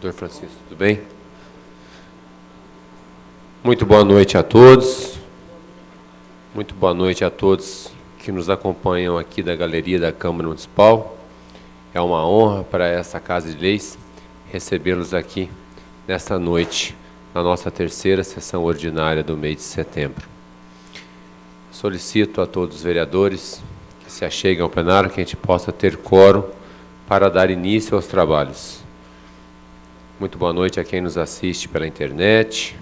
Doutor Francisco, tudo bem? Muito boa noite a todos. Muito boa noite a todos que nos acompanham aqui da galeria da Câmara Municipal. É uma honra para essa Casa de Leis recebê-los aqui nesta noite, na nossa terceira sessão ordinária do mês de setembro. Solicito a todos os vereadores que se acheguem ao plenário que a gente possa ter quórum para dar início aos trabalhos. Muito boa noite a quem nos assiste pela internet,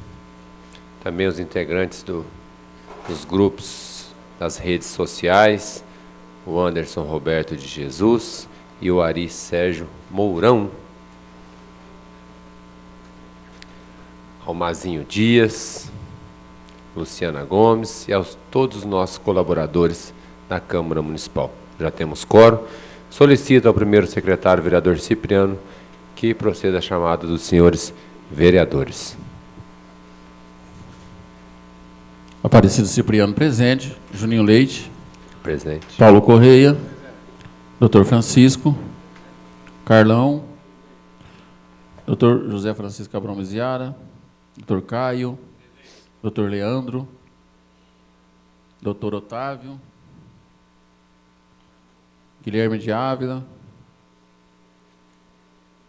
também os integrantes dos grupos das redes sociais, o Anderson Roberto de Jesus e o Ari Sérgio Mourão, Almazinho Dias, Luciana Gomes e aos todos os nossos colaboradores da Câmara Municipal. Já temos quórum. Solicito ao primeiro secretário, vereador Cipriano, que proceda a chamada dos senhores vereadores. Aparecido Cipriano, presente. Juninho Leite. Presente. Paulo Correia. Doutor Francisco. Carlão. Doutor José Francisco Cabral Miziara. Doutor Caio. Doutor Leandro. Doutor Otávio. Guilherme de Ávila.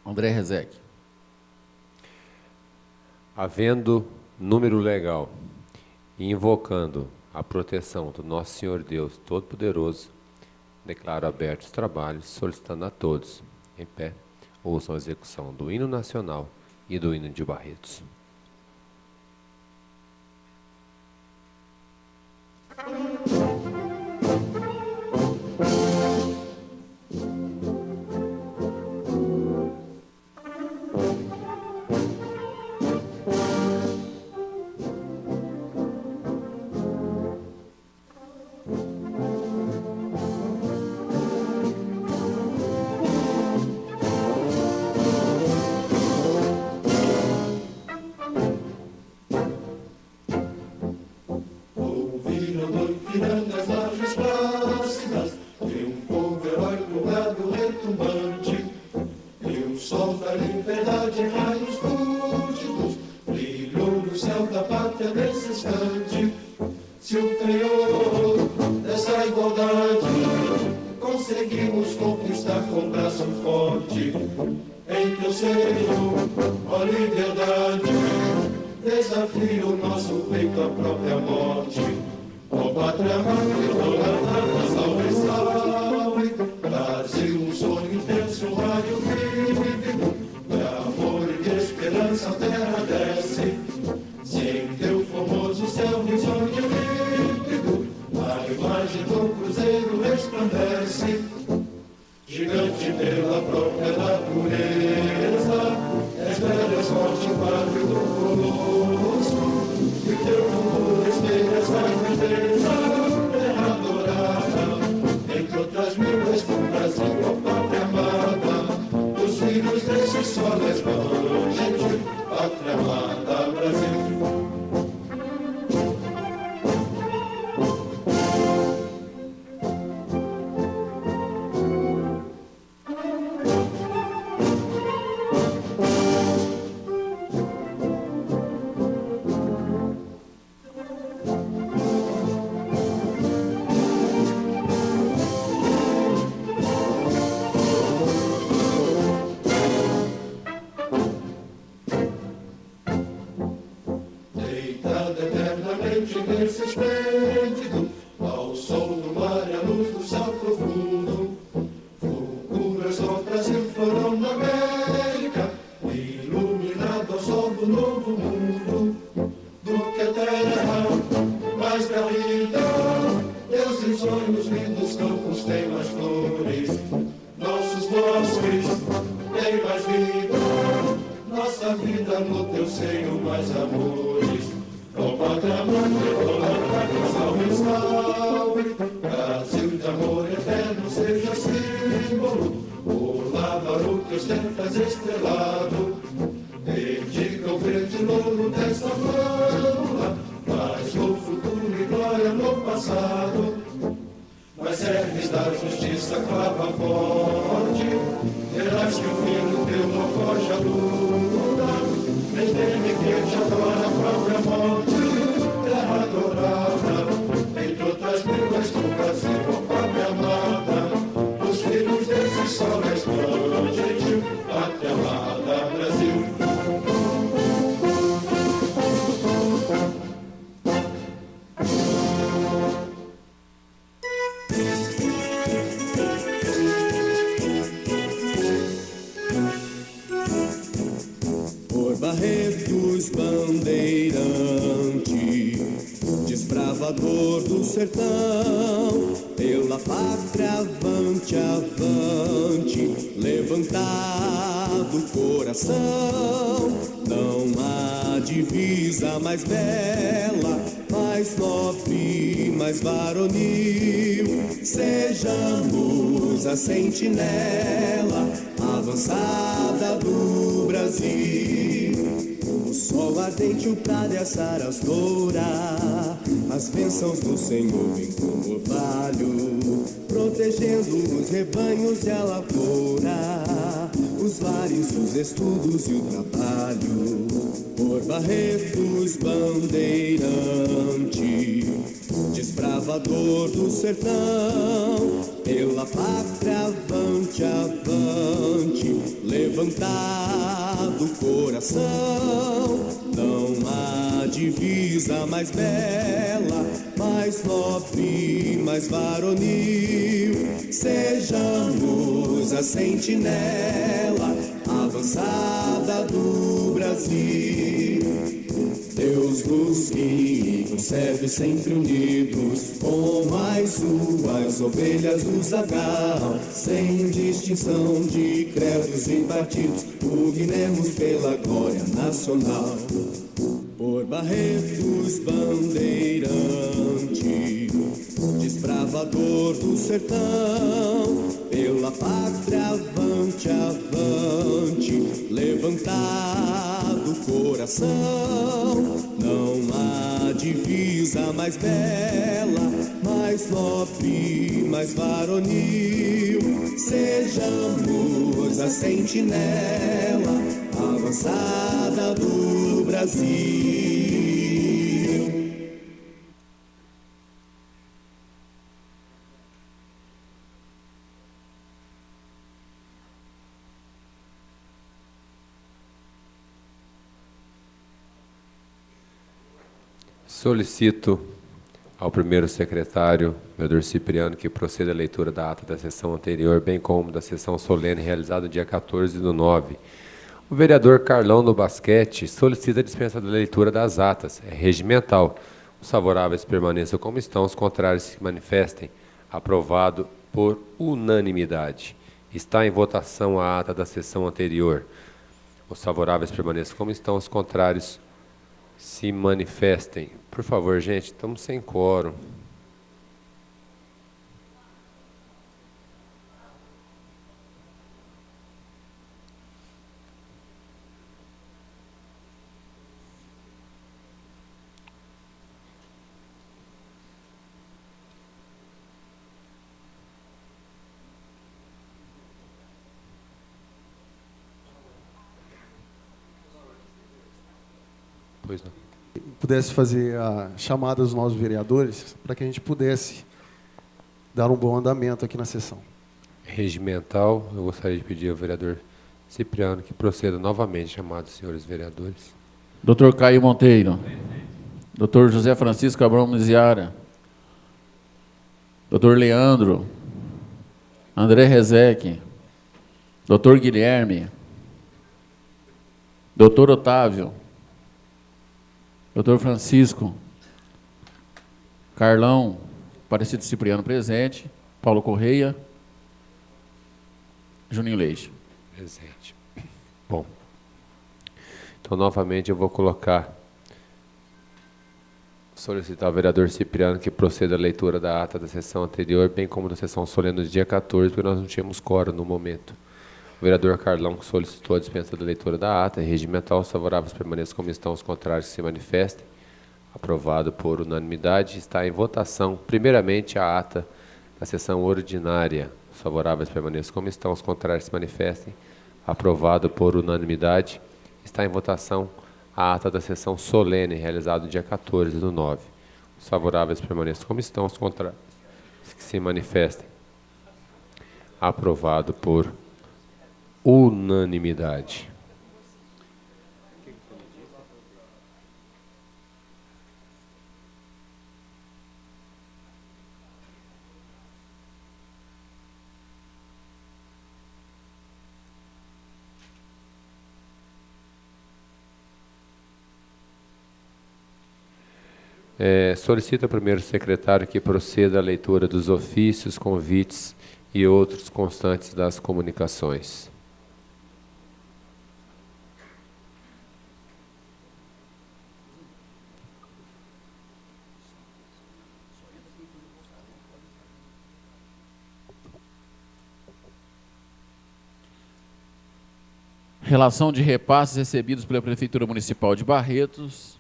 André Rezec. Havendo número legal e invocando a proteção do nosso Senhor Deus Todo-Poderoso, declaro abertos os trabalhos, solicitando a todos, em pé, ouçam a execução do hino nacional e do hino de Barretos. Mas serves da justiça clava forte, verás que o filho teu não foge à luz. monte, terra dourada, entre outras línguas do Brasil, ó pátria amada, os filhos desse sol resplandente, pátria amada, Brasil. Barretos bandeirante, desbravador do sertão, pela pátria avante, avante, levantado o coração. Não há divisa mais bela, mais nobre, mais varonil. Sejamos a sentinela avançada do Brasil. O sol ardente, o prado e a sarasdoura, as bênçãos do Senhor vêm como orvalho, protegendo os rebanhos e a lavoura, os lares, os estudos e o trabalho. Por Barretos bandeirante, desbravador do sertão, pela pátria avante, avante, levantado o coração. Não há divisa mais bela, mais nobre, mais varonil. Sejamos a sentinela avançada do Brasil. Deus nos guie e conserve sempre unidos, como as suas ovelhas do zagal, sem distinção de credos e partidos, pugnemos pela glória nacional. Por Barretos bandeirante, desbravador do sertão, pela pátria avante, avante, levantado o coração. Não há divisa mais bela, mais nobre, mais varonil. Sejamos a sentinela avançada do Brasil. Solicito ao primeiro secretário, vereador Cipriano, que proceda a leitura da ata da sessão anterior, bem como da sessão solene realizada no dia 14/9. O vereador Carlão do Basquete solicita a dispensa da leitura das atas. É regimental. Os favoráveis permaneçam como estão, os contrários se manifestem. Aprovado por unanimidade. Está em votação a ata da sessão anterior. Os favoráveis permaneçam como estão, os contrários se manifestem. Por favor, gente, estamos sem quórum. Pois não. Pudesse fazer a chamada dos novos vereadores para que a gente pudesse dar um bom andamento aqui na sessão. Regimental, eu gostaria de pedir ao vereador Cipriano que proceda novamente, chamados senhores vereadores. Dr. Caio Monteiro. Dr. José Francisco Abrão Miziara. Dr. Leandro. André Rezec. Dr. Guilherme. Dr. Otávio. Dr. Francisco, Carlão, Aparecido Cipriano presente, Paulo Correia, Juninho Leite. Presente. Bom, então novamente eu vou solicitar ao vereador Cipriano que proceda a leitura da ata da sessão anterior, bem como da sessão solene do dia 14, porque nós não tínhamos quórum no momento. O vereador Carlão solicitou a dispensa da leitura da ata. Regimental, os favoráveis permaneçam como estão, os contrários se manifestem. Aprovado por unanimidade. Está em votação, primeiramente, a ata da sessão ordinária. Os favoráveis permaneçam como estão, os contrários se manifestem. Aprovado por unanimidade. Está em votação a ata da sessão solene realizada no dia 14/9. Os favoráveis permaneçam como estão, os contrários que se manifestem. Aprovado por unanimidade. Solicito ao primeiro secretário que proceda à leitura dos ofícios, convites e outros constantes das comunicações. Relação de repasses recebidos pela Prefeitura Municipal de Barretos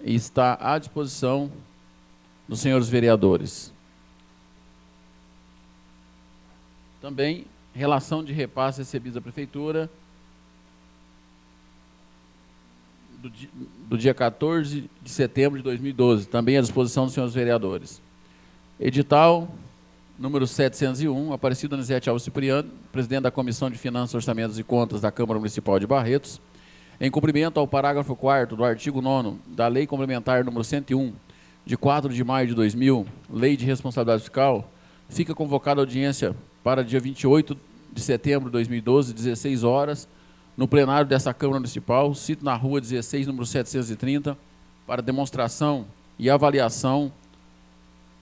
está à disposição dos senhores vereadores. Também, relação de repasses recebidos da Prefeitura do dia 14 de setembro de 2012, também à disposição dos senhores vereadores. Edital número 701, Aparecido Donizete Alves Cipriano, presidente da Comissão de Finanças, Orçamentos e Contas da Câmara Municipal de Barretos, em cumprimento ao parágrafo 4º do artigo 9º da Lei Complementar número 101, de 4 de maio de 2000, Lei de Responsabilidade Fiscal, fica convocada a audiência para dia 28 de setembro de 2012, 16 horas, no plenário dessa Câmara Municipal, sito na rua 16, número 730, para demonstração e avaliação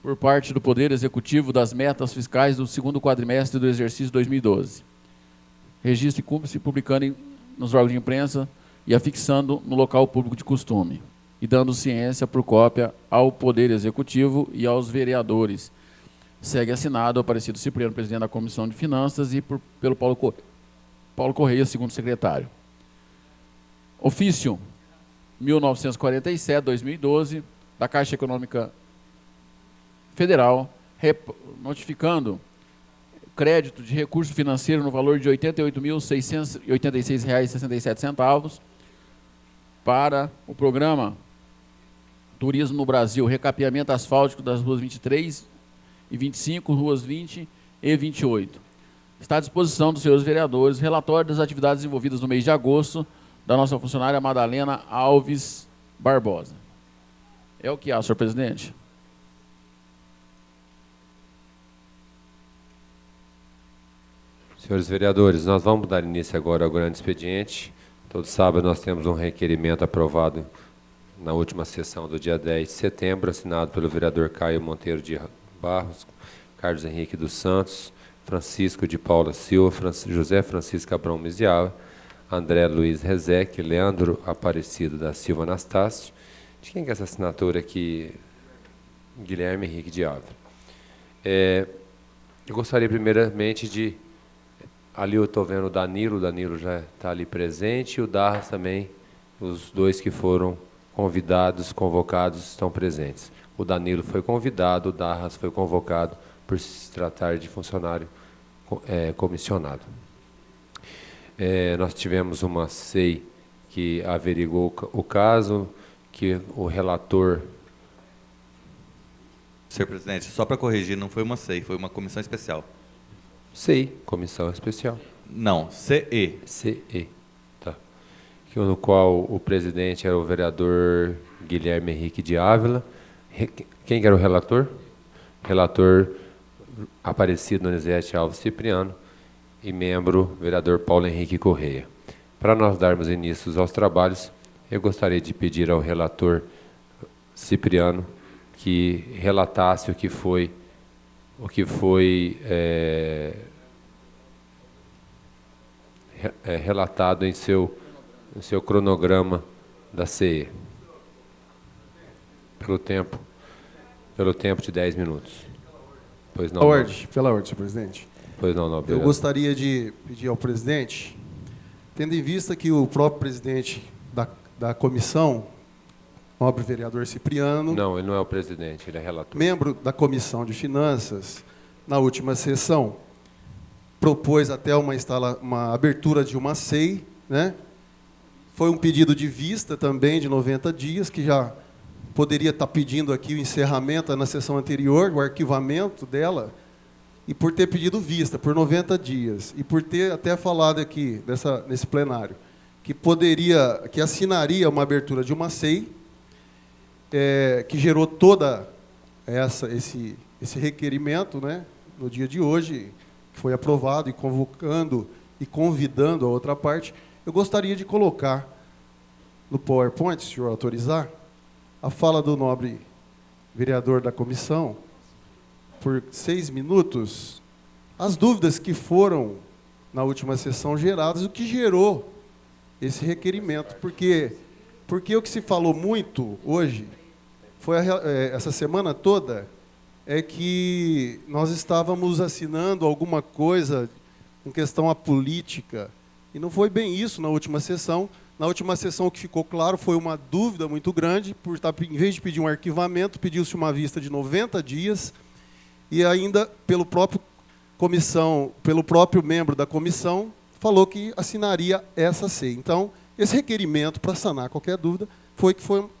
por parte do Poder Executivo das metas fiscais do segundo quadrimestre do exercício 2012. Registro e cumpre-se publicando nos órgãos de imprensa e afixando no local público de costume, e dando ciência por cópia ao Poder Executivo e aos vereadores. Segue assinado Aparecido Cipriano, presidente da Comissão de Finanças, e pelo Paulo Correia, segundo secretário. Ofício 1947/2012 da Caixa Econômica Federal, notificando crédito de recurso financeiro no valor de R$ 88.686,67 para o programa Turismo no Brasil, recapeamento asfáltico das ruas 23 e 25, ruas 20 e 28. Está à disposição dos senhores vereadores relatório das atividades envolvidas no mês de agosto da nossa funcionária Madalena Alves Barbosa. É o que há, senhor presidente. Senhores vereadores, nós vamos dar início agora ao grande expediente. Todo sábado nós temos um requerimento aprovado na última sessão do dia 10 de setembro, assinado pelo vereador Caio Monteiro de Barros, Carlos Henrique dos Santos, Francisco de Paula Silva, José Francisco Abrão Mizial, André Luiz Rezec, Leandro Aparecido da Silva Anastácio. De quem que é essa assinatura aqui? Guilherme Henrique de Ávila. Eu gostaria primeiramente de... Ali eu estou vendo o Danilo já está ali presente, e o Darras também, os dois que foram convidados, convocados, estão presentes. O Danilo foi convidado, o Darras foi convocado por se tratar de funcionário comissionado. Nós tivemos uma SEI que averigou o caso, que o relator... Senhor presidente, só para corrigir, não foi uma SEI, foi uma comissão especial. SEI, comissão especial. Não, CE. CE, tá. No qual o presidente era o vereador Guilherme Henrique de Ávila. Quem era o relator? Relator Aparecido Donizete Alves Cipriano e membro vereador Paulo Henrique Correia. Para nós darmos início aos trabalhos, eu gostaria de pedir ao relator Cipriano que relatasse o que foi relatado em seu cronograma da CE. Pelo tempo de 10 minutos. Pois não. Pela ordem, senhor presidente. Pois não, Eu gostaria de pedir ao presidente, tendo em vista que o próprio presidente da comissão, nobre vereador Cipriano... Não, ele não é o presidente, ele é relator. Membro da Comissão de Finanças, na última sessão, propôs até uma abertura de uma SEI, né? Foi um pedido de vista também de 90 dias, que já poderia estar pedindo aqui o encerramento na sessão anterior, o arquivamento dela, e por ter pedido vista por 90 dias, e por ter até falado aqui nesse plenário, que assinaria uma abertura de uma SEI, que gerou toda esse requerimento, né, no dia de hoje, que foi aprovado, e convocando e convidando a outra parte. Eu gostaria de colocar no PowerPoint, se o senhor autorizar, a fala do nobre vereador da comissão, por 6 minutos, as dúvidas que foram, na última sessão, geradas, o que gerou esse requerimento. Porque o que se falou muito hoje, foi essa semana toda, é que nós estávamos assinando alguma coisa em questão à política, e não foi bem isso na última sessão. Na última sessão, o que ficou claro foi uma dúvida muito grande, por estar, em vez de pedir um arquivamento, pediu-se uma vista de 90 dias, e ainda pelo próprio membro da comissão, falou que assinaria essa SEI. Então, esse requerimento, para sanar qualquer dúvida,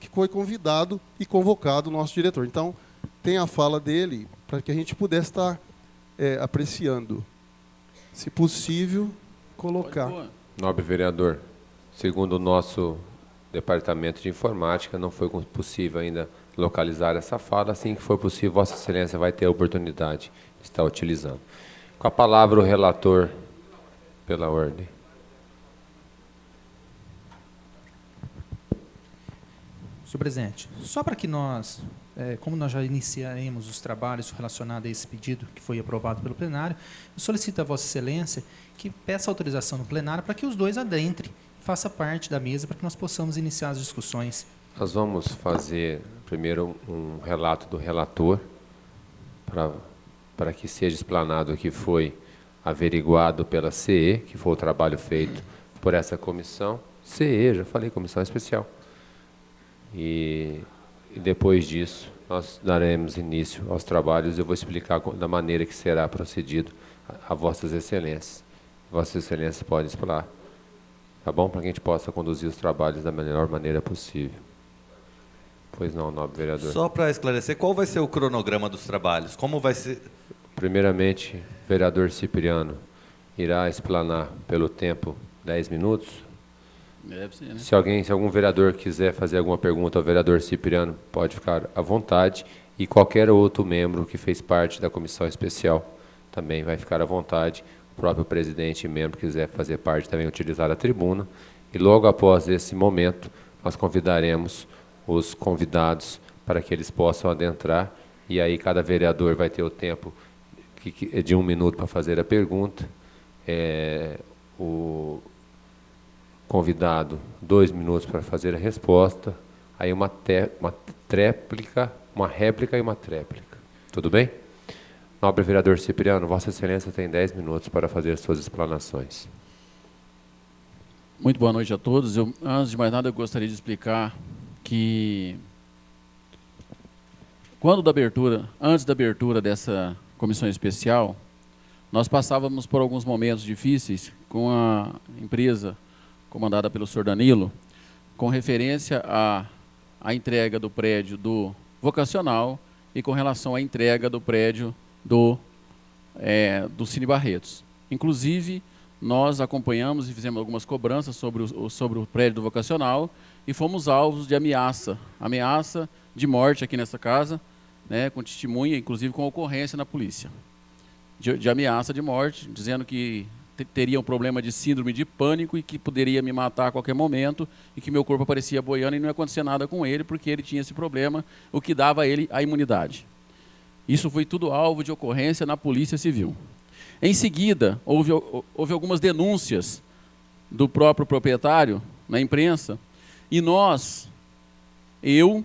que foi convidado e convocado o nosso diretor. Então, tem a fala dele, para que a gente pudesse estar apreciando. Se possível, colocar. Nobre vereador, segundo o nosso departamento de informática, não foi possível ainda localizar essa fala. Assim que for possível, Vossa Excelência vai ter a oportunidade de estar utilizando. Com a palavra, o relator, pela ordem. Senhor presidente, só para que nós, como nós já iniciaremos os trabalhos relacionados a esse pedido que foi aprovado pelo plenário, eu solicito a Vossa Excelência que peça autorização no plenário para que os dois adentrem, faça parte da mesa para que nós possamos iniciar as discussões. Nós vamos fazer primeiro um relato do relator, para que seja explanado o que foi averiguado pela CE, que foi o trabalho feito por essa comissão. CE, já falei, comissão especial. E depois disso, nós daremos início aos trabalhos. Eu vou explicar da maneira que será procedido a Vossas Excelências. Vossas Excelências podem explanar, tá bom? Para que a gente possa conduzir os trabalhos da melhor maneira possível. Pois não, nobre vereador. Só para esclarecer, qual vai ser o cronograma dos trabalhos? Como vai ser? Primeiramente, o vereador Cipriano irá explanar pelo tempo 10 minutos. Deve ser, né? Se algum vereador quiser fazer alguma pergunta ao vereador Cipriano, pode ficar à vontade. E qualquer outro membro que fez parte da comissão especial também vai ficar à vontade. O próprio presidente e membro que quiser fazer parte também utilizar a tribuna. E logo após esse momento, nós convidaremos os convidados para que eles possam adentrar. E aí cada vereador vai ter o tempo de 1 minuto para fazer a pergunta. O convidado 2 minutos para fazer a resposta, aí uma réplica e uma tréplica. Tudo bem? Nobre vereador Cipriano, Vossa Excelência tem 10 minutos para fazer suas explanações. Muito boa noite a todos. Antes de mais nada, eu gostaria de explicar que antes da abertura dessa comissão especial, nós passávamos por alguns momentos difíceis com a empresa comandada pelo senhor Danilo, com referência à entrega do prédio do vocacional e com relação à entrega do prédio do Cine Barretos. Inclusive, nós acompanhamos e fizemos algumas cobranças sobre o prédio do vocacional e fomos alvos de ameaça de morte aqui nessa casa, né, com testemunha, inclusive com ocorrência na polícia, de ameaça de morte, dizendo que teria um problema de síndrome de pânico e que poderia me matar a qualquer momento e que meu corpo aparecia boiando e não ia acontecer nada com ele porque ele tinha esse problema, o que dava a ele a imunidade. Isso foi tudo alvo de ocorrência na Polícia Civil. Em seguida, houve algumas denúncias do próprio proprietário na imprensa e nós, eu,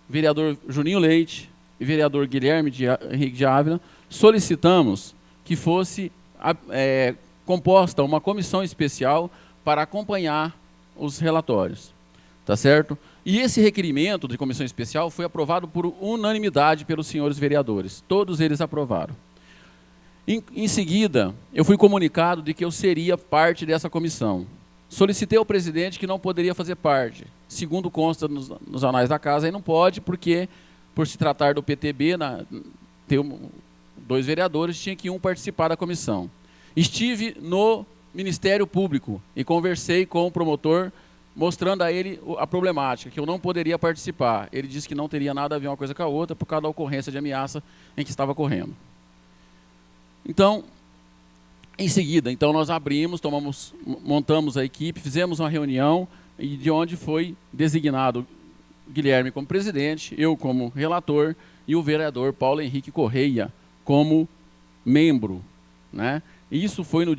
vereador Juninho Leite e vereador Guilherme Henrique de Ávila, solicitamos que fosse composta uma comissão especial para acompanhar os relatórios, tá certo? E esse requerimento de comissão especial foi aprovado por unanimidade pelos senhores vereadores, todos eles aprovaram. Em seguida, eu fui comunicado de que eu seria parte dessa comissão. Solicitei ao presidente que não poderia fazer parte. Segundo consta nos anais da casa, aí não pode, porque, por se tratar do PTB, ter 2 vereadores, tinha que um participar da comissão. Estive no Ministério Público e conversei com o promotor, mostrando a ele a problemática, que eu não poderia participar. Ele disse que não teria nada a ver uma coisa com a outra, por causa da ocorrência de ameaça em que estava correndo. Então, em seguida, então nós abrimos, montamos a equipe, fizemos uma reunião, e de onde foi designado Guilherme como presidente, eu como relator, e o vereador Paulo Henrique Correia como membro, né? Isso foi no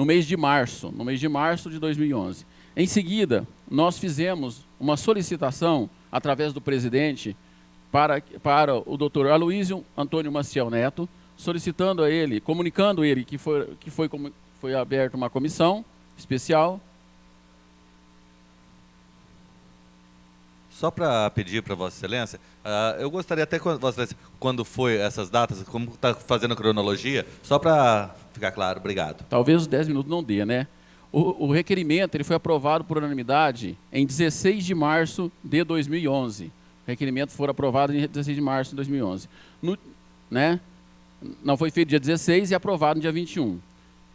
mês de março de 2011. Em seguida, nós fizemos uma solicitação, através do presidente, para o doutor Aloísio Antônio Maciel Neto, solicitando a ele, comunicando a ele que foi aberta uma comissão especial. Só para pedir para Vossa Excelência, eu gostaria até, Vossa Excelência, quando foi essas datas, como está fazendo a cronologia, só para ficar claro, obrigado. Talvez os 10 minutos não dê, né? O requerimento ele foi aprovado por unanimidade em 16 de março de 2011. O requerimento foi aprovado em 16 de março de 2011. Né? Não foi feito dia 16 e aprovado no dia 21,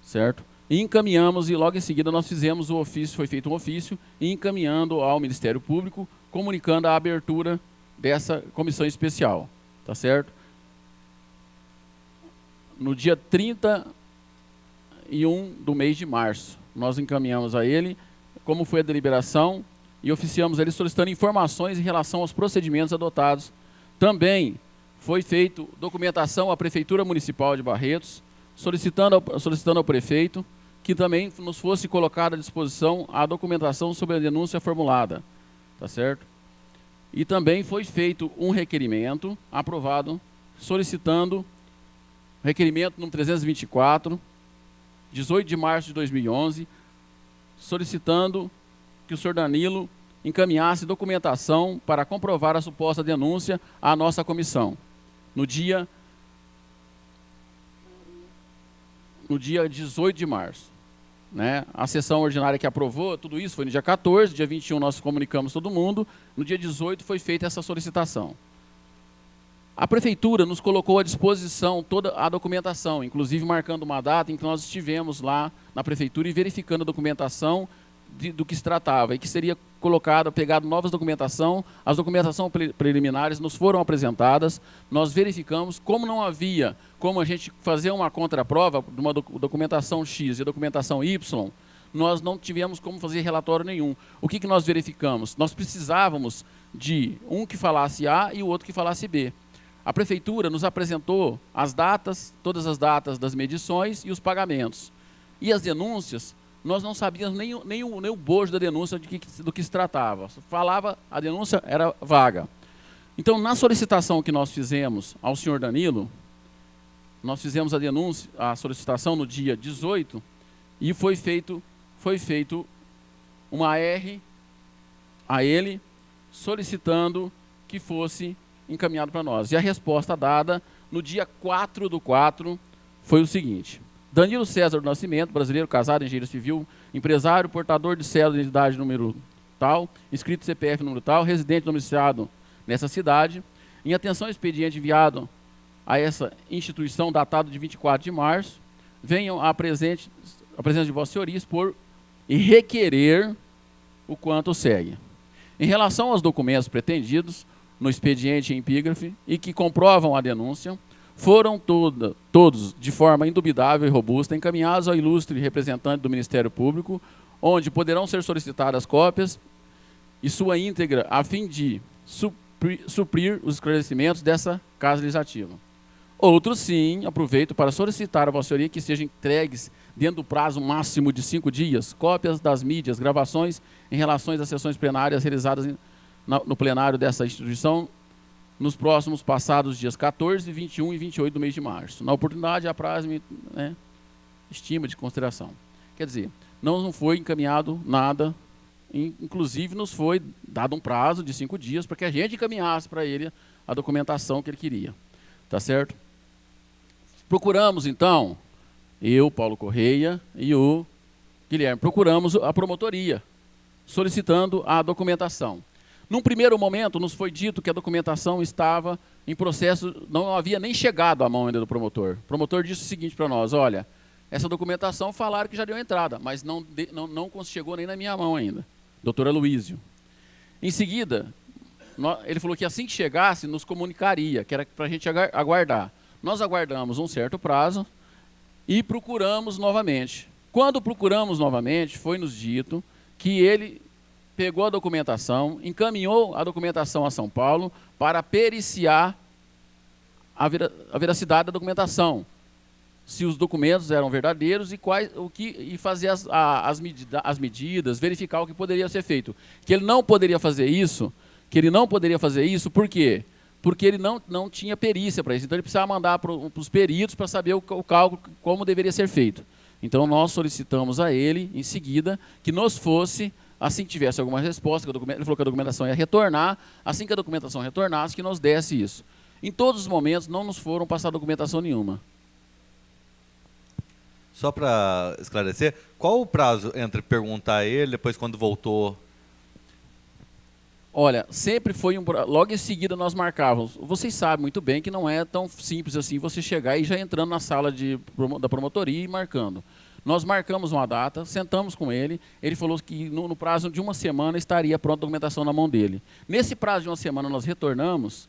certo? E encaminhamos, e logo em seguida nós fizemos o ofício, foi feito um ofício, e encaminhando ao Ministério Público, comunicando a abertura dessa comissão especial, tá certo? No dia 31 do mês de março, nós encaminhamos a ele como foi a deliberação e oficiamos ele solicitando informações em relação aos procedimentos adotados. Também foi feito documentação à Prefeitura Municipal de Barretos, solicitando ao prefeito que também nos fosse colocada à disposição a documentação sobre a denúncia formulada, tá certo? E também foi feito um requerimento aprovado, solicitando requerimento número 324, 18 de março de 2011, solicitando que o senhor Danilo encaminhasse documentação para comprovar a suposta denúncia à nossa comissão. No dia 18 de março. Né? A sessão ordinária que aprovou tudo isso foi no dia 14, dia 21 nós comunicamos todo mundo, no dia 18 foi feita essa solicitação. A Prefeitura nos colocou à disposição toda a documentação, inclusive marcando uma data em que nós estivemos lá na Prefeitura e verificando a documentação do que se tratava, e que seria pegado novas documentação, as documentações preliminares nos foram apresentadas, nós verificamos, como não havia como a gente fazer uma contraprova de uma documentação X e documentação Y, nós não tivemos como fazer relatório nenhum. O que nós verificamos? Nós precisávamos de um que falasse A e o outro que falasse B. A Prefeitura nos apresentou as datas, todas as datas das medições e os pagamentos. E as denúncias, nós não sabíamos nem o bojo da denúncia do que se tratava. Falava, a denúncia era vaga. Então, na solicitação que nós fizemos ao senhor Danilo, nós fizemos a solicitação no dia 18 e foi feito uma R a ele, solicitando que fosse encaminhado para nós. E a resposta dada no dia 4/4 foi o seguinte: Danilo César do Nascimento, brasileiro, casado, engenheiro civil, empresário, portador de cédula de identidade número tal, inscrito CPF número tal, residente domiciliado nessa cidade, em atenção ao expediente enviado a essa instituição datado de 24 de março, venham a presença de Vossa Senhoria expor e requerer o quanto segue. Em relação aos documentos pretendidos no expediente em epígrafe e que comprovam a denúncia, foram todos, de forma indubitável e robusta, encaminhados ao ilustre representante do Ministério Público, onde poderão ser solicitadas cópias e sua íntegra, a fim de suprir os esclarecimentos dessa Casa Legislativa. Outros, sim, aproveito para solicitar a Vossa Senhoria que sejam entregues, dentro do prazo máximo de 5 dias, cópias das mídias, gravações em relação às sessões plenárias realizadas no plenário dessa instituição, nos próximos passados dias 14, 21 e 28 do mês de março. Na oportunidade, apraz-me, né, estima de consideração. Quer dizer, não foi encaminhado nada, inclusive nos foi dado um prazo de 5 dias para que a gente encaminhasse para ele a documentação que ele queria. Tá certo? Procuramos, então, eu, Paulo Correia, e o Guilherme, procuramos a promotoria, solicitando a documentação. Num primeiro momento, nos foi dito que a documentação estava em processo, não havia nem chegado à mão ainda do promotor. O promotor disse o seguinte para nós: olha, essa documentação falaram que já deu entrada, mas não chegou nem na minha mão ainda. Doutor Aloísio. Em seguida, ele falou que assim que chegasse, nos comunicaria, que era para a gente aguardar. Nós aguardamos um certo prazo e procuramos novamente. Quando procuramos novamente, foi-nos dito que ele pegou a documentação, encaminhou a documentação a São Paulo para periciar a veracidade da documentação, se os documentos eram verdadeiros e fazer as medidas, verificar o que poderia ser feito. Que ele não poderia fazer isso, por quê? Porque ele não tinha perícia para isso. Então ele precisava mandar para os peritos para saber o cálculo, como deveria ser feito. Então nós solicitamos a ele, em seguida, que nos fosse, assim que tivesse alguma resposta, ele falou que a documentação ia retornar, assim que a documentação retornasse, que nos desse isso. Em todos os momentos não nos foram passar documentação nenhuma. Só para esclarecer, qual o prazo entre perguntar a ele, depois quando voltou? Olha, sempre foi logo em seguida nós marcávamos. Vocês sabem muito bem que não é tão simples assim você chegar e já entrando na sala da promotoria e marcando. Nós marcamos uma data, sentamos com ele, ele falou que no prazo de uma semana estaria pronta a documentação na mão dele. Nesse prazo de uma semana nós retornamos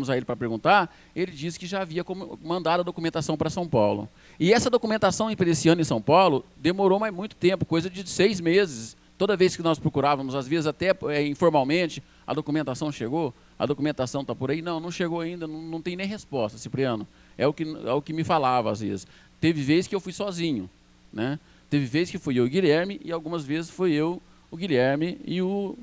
a ele para perguntar, ele disse que já havia mandado a documentação para São Paulo. E essa documentação periciando em São Paulo demorou mais muito tempo, coisa de 6 meses. Toda vez que nós procurávamos, às vezes até informalmente, a documentação chegou, a documentação está por aí. Não chegou ainda, não tem nem resposta, Cipriano. É o que me falava às vezes. Teve vezes que eu fui sozinho, né? Teve vezes que fui eu e o Guilherme, e algumas vezes fui eu, o Guilherme e o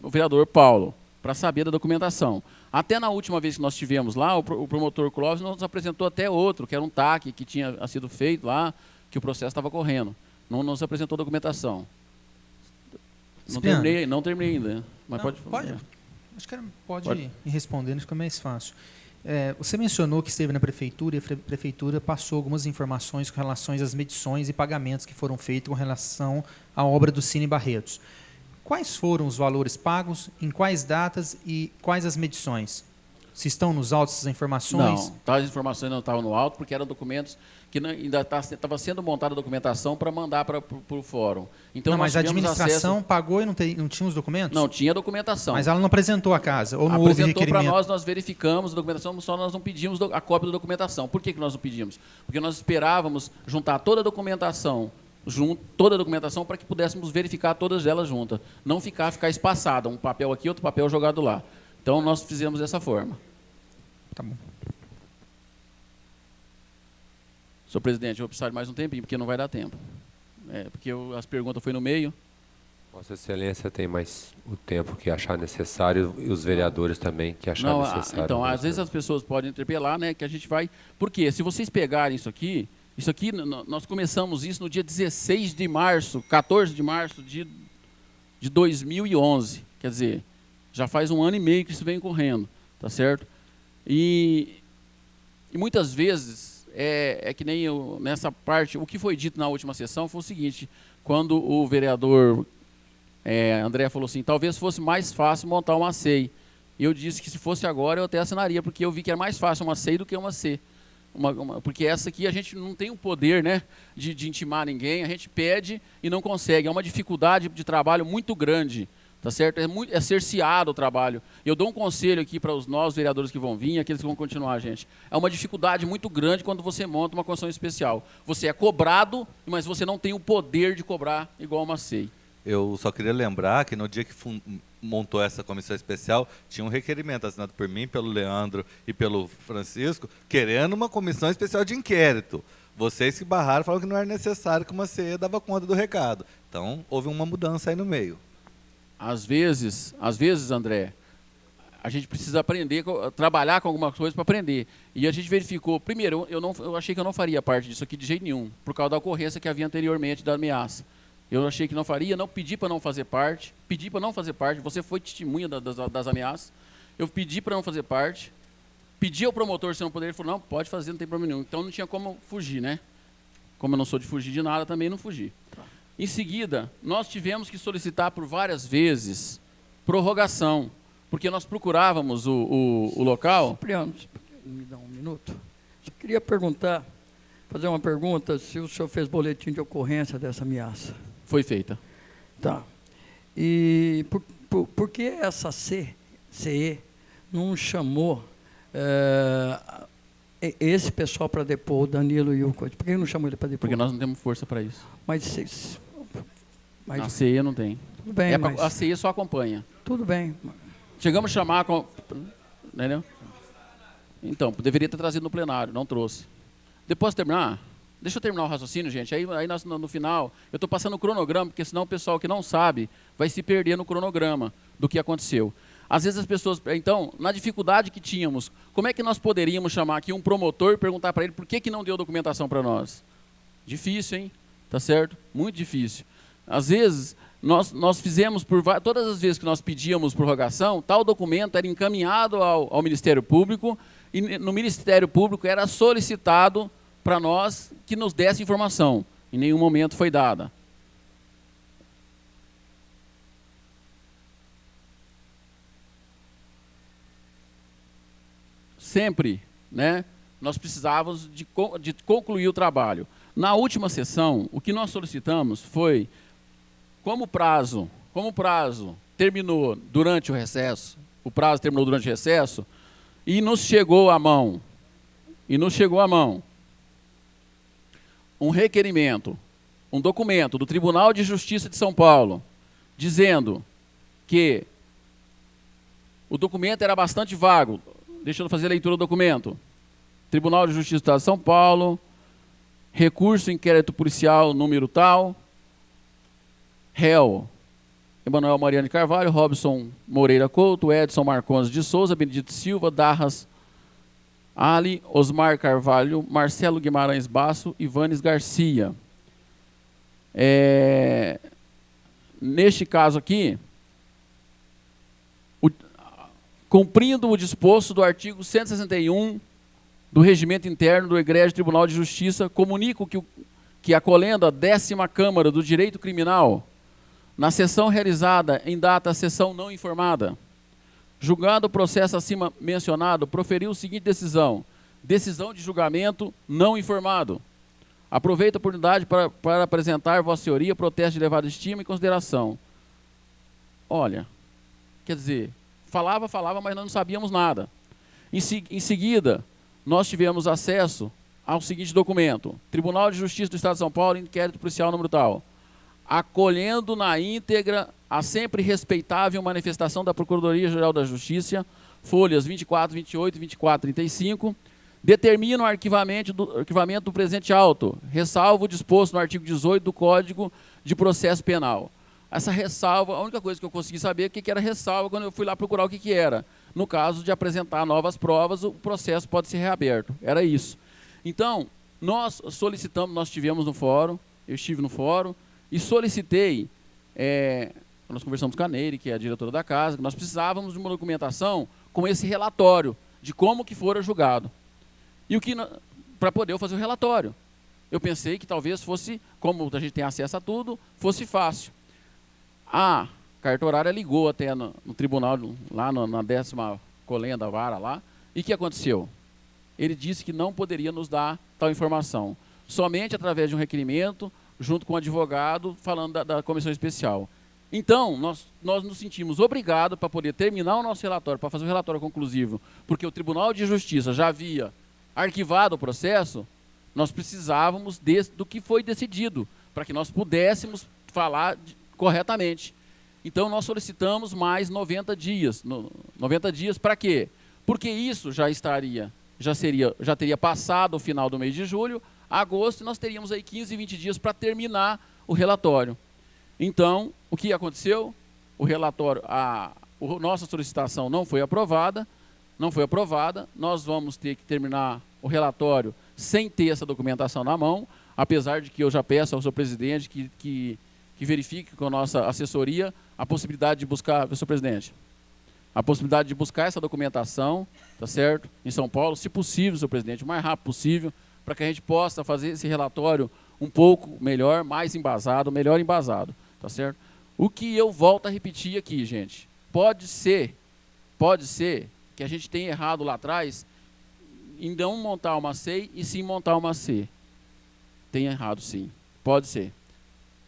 vereador Paulo, para saber da documentação. Até na última vez que nós tivemos lá, o promotor Clóvis nos apresentou até outro, que era um TAC que tinha sido feito lá, que o processo estava correndo. Não nos apresentou documentação. Não terminei ainda. Mas pode. Acho que pode ir respondendo, fica mais fácil. Você mencionou que esteve na prefeitura e a prefeitura passou algumas informações com relação às medições e pagamentos que foram feitos com relação à obra do Cine Barretos. Quais foram os valores pagos, em quais datas e quais as medições? Se estão nos autos essas informações? Não, tais informações não estavam no auto, porque eram documentos que ainda estava sendo montada a documentação para mandar para o fórum. Então, não, mas a administração pagou e não tinha os documentos? Não, tinha documentação. Mas ela não apresentou a casa? Ou não houve requerimento? Apresentou para nós verificamos a documentação, só nós não pedimos a cópia da documentação. Por que nós não pedimos? Porque nós esperávamos juntar toda a documentação para que pudéssemos verificar todas elas juntas. Não ficar espaçada, um papel aqui, outro papel jogado lá. Então, nós fizemos dessa forma. Tá bom. Senhor presidente, eu vou precisar de mais um tempinho, porque não vai dar tempo. Porque as perguntas foram no meio. Vossa Excelência tem mais o tempo que achar necessário e os vereadores também que achar necessário. Então, às vezes as pessoas podem interpelar, né, que a gente vai... Porque se vocês pegarem isso aqui, nós começamos isso no dia 16 de março, 14 de março de 2011. Quer dizer, já faz 1 ano e meio que isso vem correndo, tá certo? E muitas vezes, que nem eu, nessa parte, o que foi dito na última sessão foi o seguinte, quando o vereador André falou assim, talvez fosse mais fácil montar uma SEI. E eu disse que se fosse agora eu até assinaria, porque eu vi que era mais fácil uma SEI do que uma C. Porque essa aqui a gente não tem o poder, né, de intimar ninguém, a gente pede e não consegue. É uma dificuldade de trabalho muito grande. Tá certo? É cerceado o trabalho. Eu dou um conselho aqui para os novos vereadores que vão vir, aqueles que vão continuar, gente. É uma dificuldade muito grande quando você monta uma comissão especial. Você é cobrado, mas você não tem o poder de cobrar igual uma SEI. Eu só queria lembrar que no dia que montou essa comissão especial, tinha um requerimento assinado por mim, pelo Leandro e pelo Francisco, querendo uma comissão especial de inquérito. Vocês que barraram falaram que não era necessário, que uma CE dava conta do recado. Então, houve uma mudança aí no meio. Às vezes, André, a gente precisa aprender, trabalhar com alguma coisa para aprender. E a gente verificou, primeiro, eu achei que eu não faria parte disso aqui de jeito nenhum, por causa da ocorrência que havia anteriormente da ameaça. Eu achei que não faria, não pedi para não fazer parte, você foi testemunha das ameaças, eu pedi para não fazer parte, pedi ao promotor se não poder, ele falou, não, pode fazer, não tem problema nenhum. Então não tinha como fugir, né? Como eu não sou de fugir de nada, também não fugi. Em seguida, nós tivemos que solicitar por várias vezes prorrogação, porque nós procurávamos o local. Cipriano, me dá um minuto. Eu queria perguntar, fazer uma pergunta, se o senhor fez boletim de ocorrência dessa ameaça. Foi feita. Tá. E por que essa CE não chamou esse pessoal para depor, o Danilo e o Coisa? Por que não chamou ele para depor? Porque nós não temos força para isso. Mas a CE não tem. Tudo bem, A CE só acompanha. Tudo bem. Chegamos a chamar... Entendeu? Então, deveria ter trazido no plenário, não trouxe. Depois de terminar... Deixa eu terminar o raciocínio, gente. Aí nós, no final, eu estou passando o cronograma, porque senão o pessoal que não sabe vai se perder no cronograma do que aconteceu. Às vezes as pessoas... Então, na dificuldade que tínhamos, como é que nós poderíamos chamar aqui um promotor e perguntar para ele por que não deu documentação para nós? Difícil, hein? Tá certo? Muito difícil. Às vezes, nós fizemos, todas as vezes que nós pedíamos prorrogação, tal documento era encaminhado ao Ministério Público e no Ministério Público era solicitado para nós que nos desse informação. Em nenhum momento foi dada. Sempre, né, nós precisávamos de concluir o trabalho. Na última sessão, o que nós solicitamos foi, como o prazo terminou durante o recesso, e nos chegou à mão, um requerimento, um documento do Tribunal de Justiça de São Paulo, dizendo que o documento era bastante vago. Deixa eu fazer a leitura do documento. Tribunal de Justiça do Estado de São Paulo, recurso inquérito policial número tal, réu, Emanuel Mariano de Carvalho, Robson Moreira Couto, Edson Marcondes de Souza, Benedito Silva, Darras Ali, Osmar Carvalho, Marcelo Guimarães Basso, Ivanes Garcia. Neste caso aqui, cumprindo o disposto do artigo 161 do Regimento Interno do Egrégio Tribunal de Justiça, comunico que acolhendo a 10ª Câmara do Direito Criminal, na sessão realizada em data sessão não informada, julgado o processo acima mencionado, proferiu o seguinte decisão: decisão de julgamento não informado. Aproveito a oportunidade para apresentar Vossa Senhoria protesto de elevada estima e consideração. Olha, quer dizer, falava, mas nós não sabíamos nada. Em seguida, nós tivemos acesso ao seguinte documento: Tribunal de Justiça do Estado de São Paulo, inquérito policial número tal, acolhendo na íntegra a sempre respeitável manifestação da Procuradoria-Geral da Justiça, folhas 24, 28 e 24, 35, determina o arquivamento do presente auto, ressalvo o disposto no artigo 18 do Código de Processo Penal. Essa ressalva, a única coisa que eu consegui saber é o que era ressalva quando eu fui lá procurar o que era. No caso de apresentar novas provas, o processo pode ser reaberto. Era isso. Então, nós solicitamos, nós estivemos no fórum, eu estive no fórum, e solicitei, nós conversamos com a Neire, que é a diretora da casa, que nós precisávamos de uma documentação com esse relatório de como que fora julgado. E para poder eu fazer o relatório. Eu pensei que talvez fosse, como a gente tem acesso a tudo, fosse fácil. A cartorária ligou até no tribunal, lá na 10ª Colenha da Vara lá, e o que aconteceu? Ele disse que não poderia nos dar tal informação, somente através de um requerimento, junto com o advogado, falando da comissão especial. Então, nós nos sentimos obrigados para poder terminar o nosso relatório, para fazer o relatório conclusivo, porque o Tribunal de Justiça já havia arquivado o processo, nós precisávamos do que foi decidido, para que nós pudéssemos falar corretamente. Então, nós solicitamos mais 90 dias. 90 dias para quê? Porque isso já teria passado o final do mês de julho, agosto, e nós teríamos aí 15, 20 dias para terminar o relatório. Então, o que aconteceu? O relatório, nossa solicitação não foi aprovada, nós vamos ter que terminar o relatório sem ter essa documentação na mão, apesar de que eu já peço ao senhor presidente que verifique com a nossa assessoria a possibilidade de buscar, senhor presidente, a possibilidade de buscar essa documentação, tá certo? Em São Paulo, se possível, senhor presidente, o mais rápido possível, para que a gente possa fazer esse relatório um pouco melhor, mais embasado, melhor embasado, tá certo? O que eu volto a repetir aqui, gente, pode ser que a gente tenha errado lá atrás em não montar uma C e sim montar uma C. Tem errado, sim. Pode ser.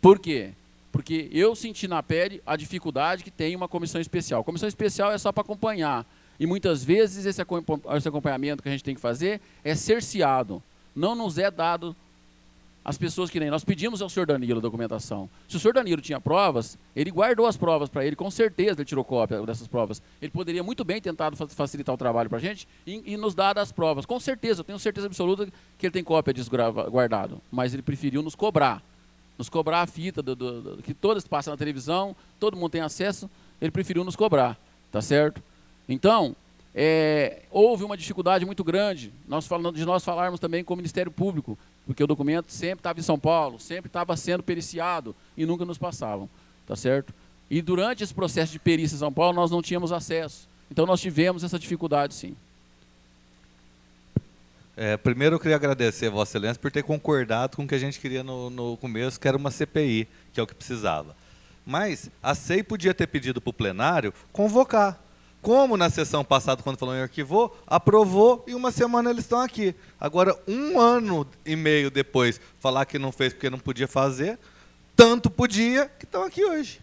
Por quê? Porque eu senti na pele a dificuldade que tem uma comissão especial. Comissão especial é só para acompanhar. E muitas vezes esse acompanhamento que a gente tem que fazer é cerceado. Não nos é dado as pessoas que nem... Nós pedimos ao senhor Danilo a documentação. Se o senhor Danilo tinha provas, ele guardou as provas para ele, com certeza ele tirou cópia dessas provas. Ele poderia muito bem tentado facilitar o trabalho para a gente e nos dar as provas. Com certeza, eu tenho certeza absoluta que ele tem cópia disso guardado. Mas ele preferiu nos cobrar. Nos cobrar a fita que todas passam na televisão, todo mundo tem acesso, ele preferiu nos cobrar, tá certo? Então, houve uma dificuldade muito grande, nós falarmos também com o Ministério Público, porque o documento sempre estava em São Paulo, sempre estava sendo periciado e nunca nos passavam, tá certo? E durante esse processo de perícia em São Paulo, nós não tínhamos acesso. Então, nós tivemos essa dificuldade, sim. Primeiro, eu queria agradecer a Vossa Excelência por ter concordado com o que a gente queria no começo, que era uma CPI, que é o que precisava. Mas a SEI podia ter pedido para o plenário convocar. Como na sessão passada, quando falou em arquivou, aprovou e uma semana eles estão aqui. Agora, 1 ano e meio depois, falar que não fez porque não podia fazer, tanto podia que estão aqui hoje.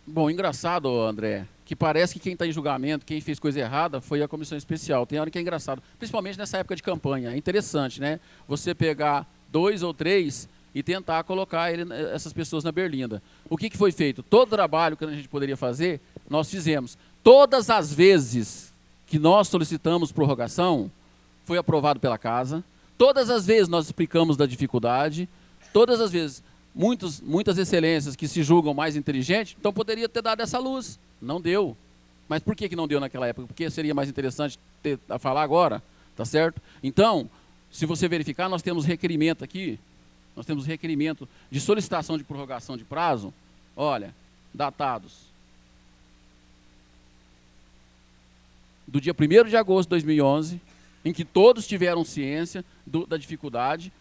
Bom, engraçado, André, que parece que quem está em julgamento, quem fez coisa errada, foi a comissão especial. Tem hora que é engraçado, principalmente nessa época de campanha. É interessante, né? Você pegar 2 ou 3 e tentar colocar essas pessoas na berlinda. O que foi feito? Todo o trabalho que a gente poderia fazer, nós fizemos. Todas as vezes que nós solicitamos prorrogação, foi aprovado pela Casa. Todas as vezes nós explicamos da dificuldade. Todas as vezes, muitas excelências que se julgam mais inteligentes, então poderia ter dado essa luz. Não deu. Mas por que não deu naquela época? Porque seria mais interessante a falar agora, tá certo? Então, se você verificar, nós temos requerimento aqui, nós temos requerimento de solicitação de prorrogação de prazo, olha, datados do dia 1º de agosto de 2011, em que todos tiveram ciência da dificuldade,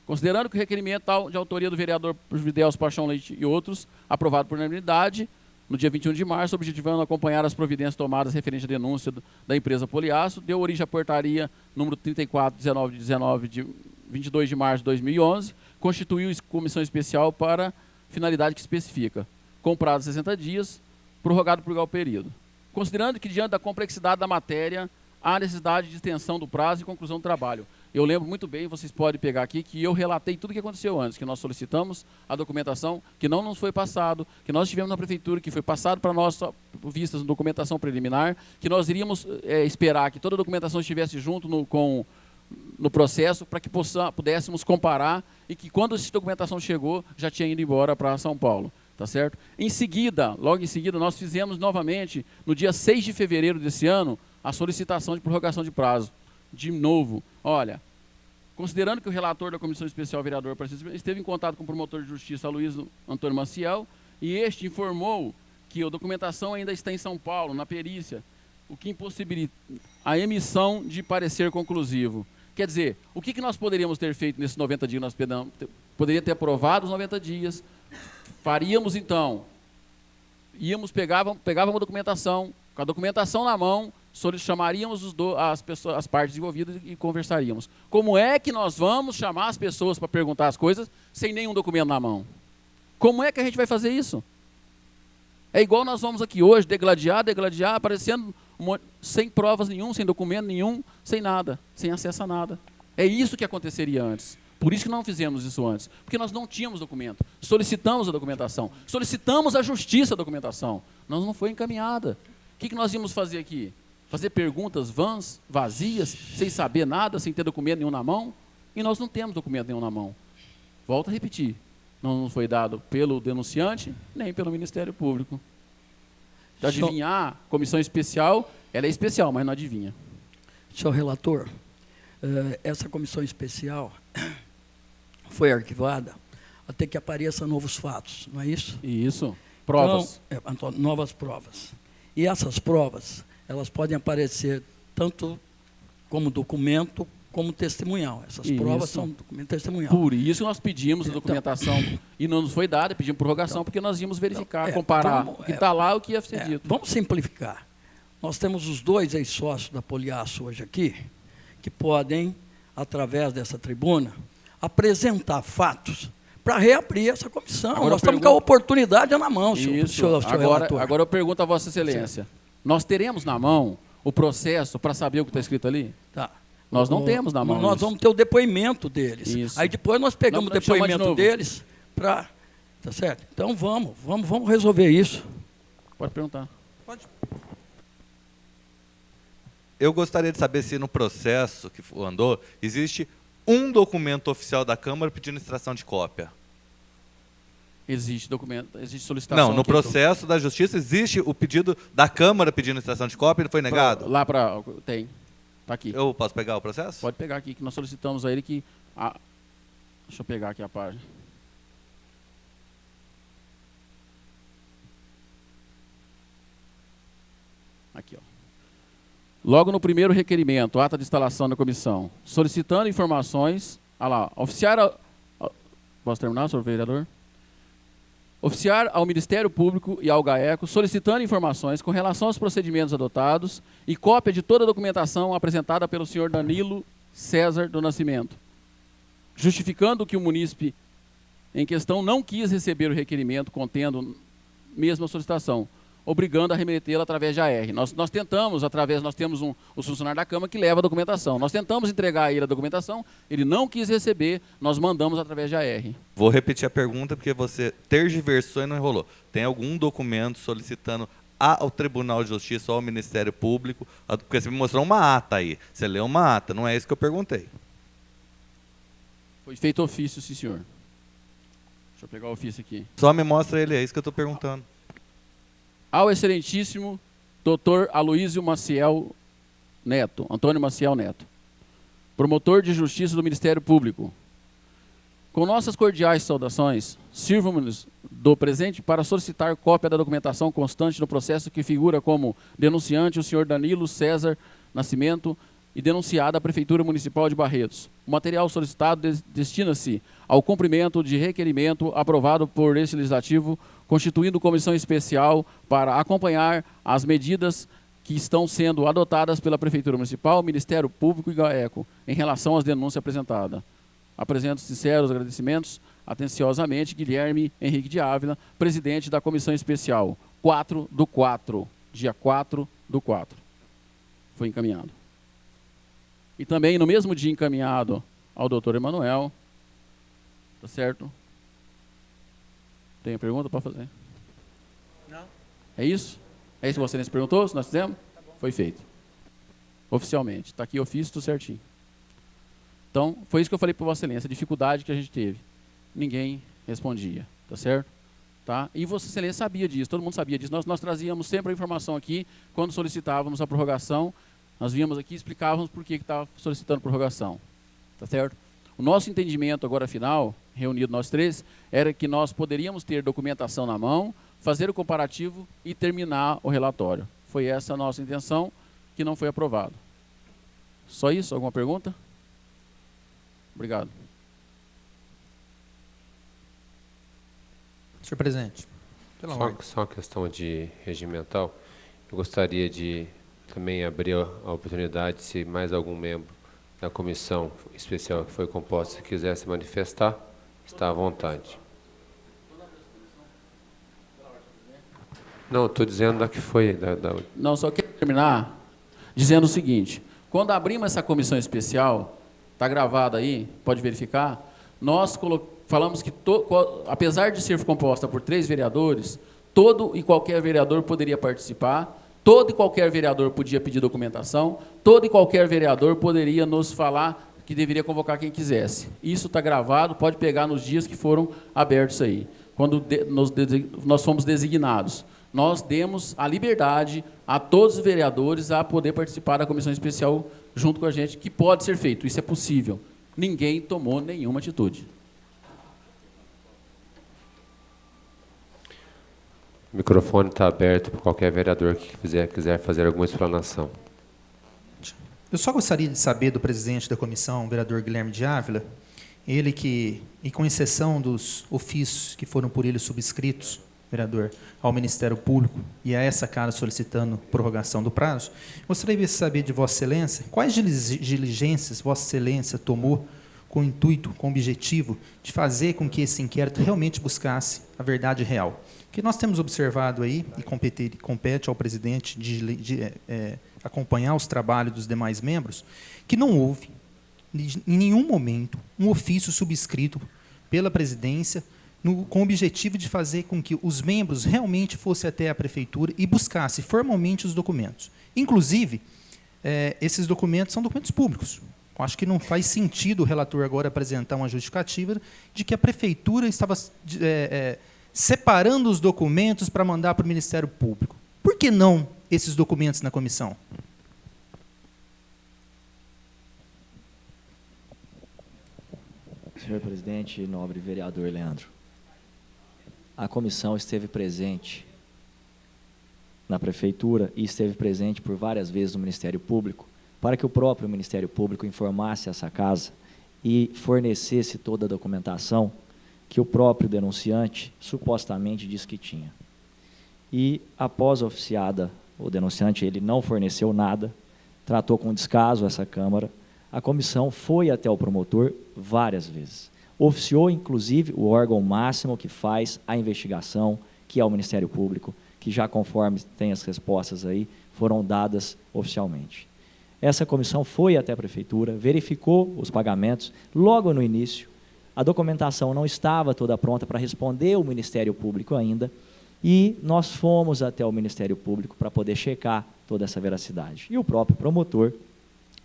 considerando que o requerimento tal de autoria do vereador Videlso Paixão Leite e outros, aprovado por unanimidade, no dia 21 de março, objetivando acompanhar as providências tomadas referente à denúncia da empresa Poliaço, deu origem à portaria número 34/19 de 22 de março de 2011, constituiu comissão especial para finalidade que especifica, com prazo de 60 dias, prorrogado por igual período. Considerando que, diante da complexidade da matéria, há necessidade de extensão do prazo e conclusão do trabalho. Eu lembro muito bem, vocês podem pegar aqui, que eu relatei tudo o que aconteceu antes, que nós solicitamos a documentação, que não nos foi passado, que nós tivemos na prefeitura, que foi passado para nós vistas na documentação preliminar, que nós iríamos esperar que toda a documentação estivesse junto no processo, para que pudéssemos comparar, e que quando essa documentação chegou, já tinha ido embora para São Paulo. Tá certo? Em seguida, logo em seguida, nós fizemos novamente, no dia 6 de fevereiro desse ano, a solicitação de prorrogação de prazo. De novo, olha, considerando que o relator da Comissão Especial, o vereador Francisco, esteve em contato com o promotor de justiça, Luiz Antônio Maciel, e este informou que a documentação ainda está em São Paulo, na perícia, o que impossibilita a emissão de parecer conclusivo. Quer dizer, o que nós poderíamos ter feito nesses 90 dias? Nós poderia ter aprovado os 90 dias, faríamos então, pegávamos a documentação, com a documentação na mão, chamaríamos as partes envolvidas e conversaríamos. Como é que nós vamos chamar as pessoas para perguntar as coisas sem nenhum documento na mão? Como é que a gente vai fazer isso? É igual nós vamos aqui hoje, degladiar, aparecendo sem provas nenhum, sem documento nenhum, sem nada, sem acesso a nada. É isso que aconteceria antes. Por isso que não fizemos isso antes. Porque nós não tínhamos documento. Solicitamos a documentação. Solicitamos à justiça a documentação. Nós não foi encaminhada. O que nós íamos fazer aqui? Fazer perguntas vãs, vazias, sem saber nada, sem ter documento nenhum na mão? E nós não temos documento nenhum na mão. Volto a repetir. Não foi dado pelo denunciante, nem pelo Ministério Público. De adivinhar, comissão especial, ela é especial, mas não adivinha. Senhor relator, essa comissão especial foi arquivada até que apareçam novos fatos, não é isso? Isso, provas. Então, novas provas. E essas provas, elas podem aparecer tanto como documento, como testemunhal. Essas Isso. provas são documento testemunhal. Por isso nós pedimos a Então, documentação e não nos foi dada, pedimos prorrogação, porque nós íamos verificar, comparar vamos, o que está lá e o que ia ser dito. Vamos simplificar. Nós temos os dois ex-sócios da Poliaço hoje aqui, que podem, através dessa tribuna, apresentar fatos para reabrir essa comissão. Agora nós estamos com a oportunidade na mão, senhor relator. Agora eu pergunto a Vossa Excelência. Sim. Nós teremos na mão o processo para saber o que está escrito ali? Tá. Nós não temos na mão. Nós vamos ter o depoimento deles. Isso. Aí depois nós pegamos o depoimento deles para... Tá certo? Então vamos resolver isso. Pode perguntar. Pode. Eu gostaria de saber se no processo que andou, existe um documento oficial da Câmara pedindo extração de cópia. Existe documento, existe solicitação. Não, no processo da Justiça existe o pedido da Câmara pedindo extração de cópia, ele foi negado? Lá para... Tem. Está aqui. Eu posso pegar o processo? Pode pegar aqui, que nós solicitamos a ele que... deixa eu pegar aqui a página. Aqui, ó. Logo no primeiro requerimento, ata de instalação da comissão, solicitando informações... lá, oficiar... Posso terminar, senhor vereador? Oficiar ao Ministério Público e ao GAECO, solicitando informações com relação aos procedimentos adotados e cópia de toda a documentação apresentada pelo senhor Danilo César do Nascimento, justificando que o munícipe em questão não quis receber o requerimento contendo mesmo a solicitação, obrigando a remetê-la através de AR. Nós tentamos, nós temos o funcionário da Câmara que leva a documentação. Nós tentamos entregar a ele a documentação, ele não quis receber, nós mandamos através de AR. Vou repetir a pergunta porque você tergiversou e não enrolou. Tem algum documento solicitando ao Tribunal de Justiça ou ao Ministério Público? Porque você me mostrou uma ata aí. Você leu uma ata, não é isso que eu perguntei. Foi feito ofício, sim, senhor. Deixa eu pegar o ofício aqui. Só me mostra ele, é isso que eu estou perguntando. Ao excelentíssimo Dr. Aloísio Maciel Neto, Antônio Maciel Neto, promotor de justiça do Ministério Público. Com nossas cordiais saudações, sirvamos-nos do presente para solicitar cópia da documentação constante no processo que figura como denunciante o senhor Danilo César Nascimento e denunciada a Prefeitura Municipal de Barretos. O material solicitado destina-se ao cumprimento de requerimento aprovado por este Legislativo, constituindo comissão especial para acompanhar as medidas que estão sendo adotadas pela Prefeitura Municipal, Ministério Público e GAECO em relação às denúncias apresentadas. Apresento sinceros agradecimentos, atenciosamente, Guilherme Henrique de Ávila, presidente da Comissão Especial, 4/4, dia 4/4. Foi encaminhado. E também, no mesmo dia encaminhado ao doutor Emanuel, tá certo? Tem pergunta para fazer? Não. É isso? É isso que você nos perguntou, se nós fizemos? Tá bom. Foi feito. Oficialmente. Está aqui o ofício, tudo certinho. Então, foi isso que eu falei para Vossa Excelência, a dificuldade que a gente teve. Ninguém respondia, tá certo? Tá? E Vossa Excelência sabia disso, todo mundo sabia disso. Nós trazíamos sempre a informação aqui, quando solicitávamos a prorrogação, nós víamos aqui e explicávamos por que estava solicitando prorrogação. Tá certo? O nosso entendimento agora final, reunido nós três, era que nós poderíamos ter documentação na mão, fazer o comparativo e terminar o relatório. Foi essa a nossa intenção, que não foi aprovado. Só isso? Alguma pergunta? Obrigado. Senhor presidente. Só uma questão de regimental. Eu gostaria de também abrir a oportunidade, se mais algum membro da comissão especial que foi composta quiser se manifestar, está à vontade. Não, estou dizendo da que foi. Não, só quero terminar dizendo o seguinte. Quando abrimos essa comissão especial, está gravado aí, pode verificar, nós falamos que, apesar de ser composta por 3 vereadores, todo e qualquer vereador poderia participar, todo e qualquer vereador podia pedir documentação, todo e qualquer vereador poderia nos falar que deveria convocar quem quisesse. Isso está gravado, pode pegar nos dias que foram abertos aí. Quando nós fomos designados, nós demos a liberdade a todos os vereadores a poder participar da comissão especial junto com a gente, que pode ser feito, isso é possível. Ninguém tomou nenhuma atitude. O microfone está aberto para qualquer vereador que quiser fazer alguma explanação. Eu só gostaria de saber do presidente da comissão, o vereador Guilherme de Ávila, ele que, e com exceção dos ofícios que foram por ele subscritos, vereador, ao Ministério Público e a essa casa solicitando prorrogação do prazo, gostaria de saber de Vossa Excelência quais diligências Vossa Excelência tomou com o intuito, com o objetivo de fazer com que esse inquérito realmente buscasse a verdade real. O que nós temos observado aí, e compete ao presidente acompanhar os trabalhos dos demais membros, que não houve, em nenhum momento, um ofício subscrito pela presidência com o objetivo de fazer com que os membros realmente fossem até a prefeitura e buscassem formalmente os documentos. Inclusive, esses documentos são documentos públicos. Eu acho que não faz sentido o relator agora apresentar uma justificativa de que a prefeitura estava separando os documentos para mandar para o Ministério Público. Por que não esses documentos na comissão? Senhor presidente, nobre vereador Leandro, a comissão esteve presente na prefeitura e esteve presente por várias vezes no Ministério Público para que o próprio Ministério Público informasse essa casa e fornecesse toda a documentação que o próprio denunciante supostamente disse que tinha. E, após oficiada o denunciante, ele não forneceu nada, tratou com descaso essa Câmara, a comissão foi até o promotor várias vezes. Oficiou, inclusive, o órgão máximo que faz a investigação, que é o Ministério Público, que já conforme tem as respostas aí, foram dadas oficialmente. Essa comissão foi até a prefeitura, verificou os pagamentos, logo no início, a documentação não estava toda pronta para responder o Ministério Público ainda, e nós fomos até o Ministério Público para poder checar toda essa veracidade. E o próprio promotor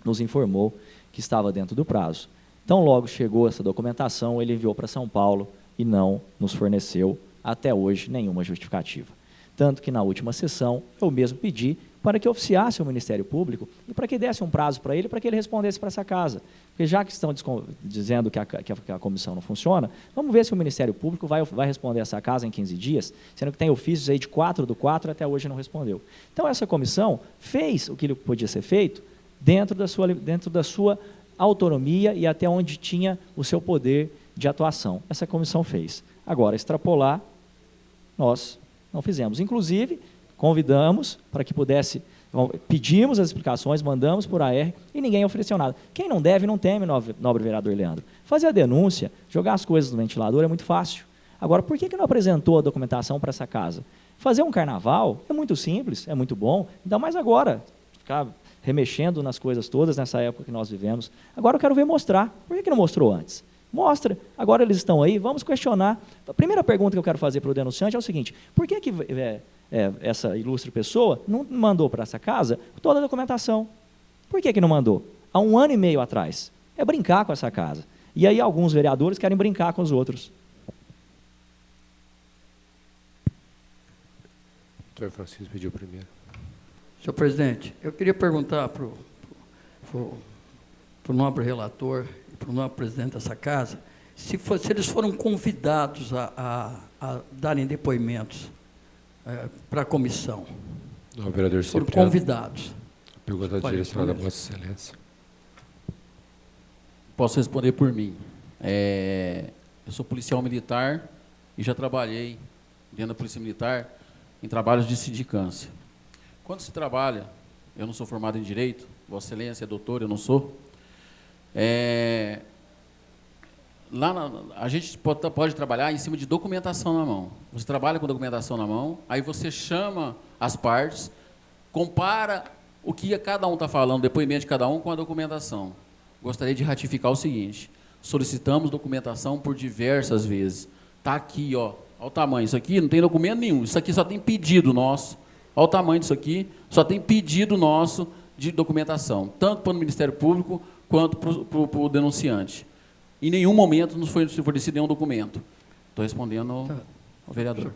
nos informou que estava dentro do prazo. Então, logo chegou essa documentação, ele enviou para São Paulo e não nos forneceu, até hoje, nenhuma justificativa. Tanto que, na última sessão, eu mesmo pedi para que oficiasse o Ministério Público e para que desse um prazo para ele respondesse para essa casa. Porque já que estão dizendo que a comissão não funciona, vamos ver se o Ministério Público vai responder essa casa em 15 dias, sendo que tem ofícios aí de 4/4 até hoje não respondeu. Então, essa comissão fez o que podia ser feito dentro da sua autonomia e até onde tinha o seu poder de atuação. Essa comissão fez. Agora, extrapolar, nós não fizemos. Inclusive, convidamos para que pudesse, pedimos as explicações, mandamos por AR e ninguém ofereceu nada. Quem não deve, não teme, nobre vereador Leandro. Fazer a denúncia, jogar as coisas no ventilador é muito fácil. Agora, por que não apresentou a documentação para essa casa? Fazer um carnaval é muito simples, é muito bom, ainda mais agora, ficar remexendo nas coisas todas nessa época que nós vivemos. Agora eu quero ver mostrar. Por que não mostrou antes? Mostra, agora eles estão aí, vamos questionar. A primeira pergunta que eu quero fazer para o denunciante é o seguinte: por que essa ilustre pessoa não mandou para essa casa toda a documentação? Por que não mandou? Há 1 ano e meio atrás. É brincar com essa casa. E aí alguns vereadores querem brincar com os outros. O doutor Francisco pediu primeiro. Senhor presidente, eu queria perguntar para o nobre relator e para o nobre presidente dessa casa se eles foram convidados a darem depoimentos para a comissão. Não, vereador foram Cipriano. convidados. Pergunta direcionada a Vossa Excelência. Posso responder por mim. Eu sou policial militar e já trabalhei dentro da Polícia Militar em trabalhos de sindicância. Quando se trabalha, eu não sou formado em Direito, Vossa Excelência é doutor, eu não sou, a gente pode trabalhar em cima de documentação na mão. Você trabalha com documentação na mão, aí você chama as partes, compara o que cada um está falando, o depoimento de cada um com a documentação. Gostaria de ratificar o seguinte: solicitamos documentação por diversas vezes. Está aqui, ó, olha o tamanho. Isso aqui não tem documento nenhum, isso aqui só tem pedido nosso. Olha o tamanho disso aqui, só tem pedido nosso de documentação, tanto para o Ministério Público quanto para o denunciante. Em nenhum momento nos foi fornecido nenhum documento. Estou respondendo ao vereador.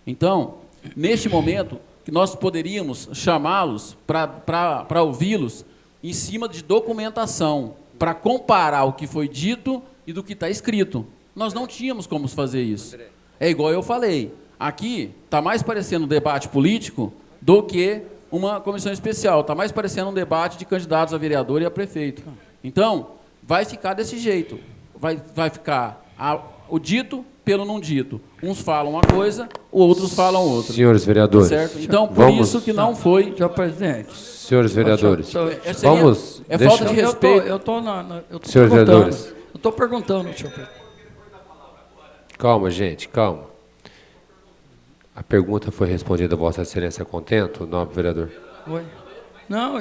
Então, neste momento, que nós poderíamos chamá-los para ouvi-los em cima de documentação, para comparar o que foi dito e do que está escrito. Nós não tínhamos como fazer isso. É igual eu falei, aqui está mais parecendo um debate político do que uma comissão especial. Está mais parecendo um debate de candidatos a vereador e a prefeito. Então, vai ficar desse jeito. Vai ficar o dito pelo não dito. Uns falam uma coisa, outros falam outra. Senhores vereadores. Certo? Então, por isso que não foi... Senhor presidente. Senhores vereadores. Vamos... É falta de respeito. Eu estou Senhores vereadores. Eu estou perguntando, senhor presidente. Calma, gente, calma. A pergunta foi respondida, Vossa Excelência, contento, nobre vereador? Oi. Não,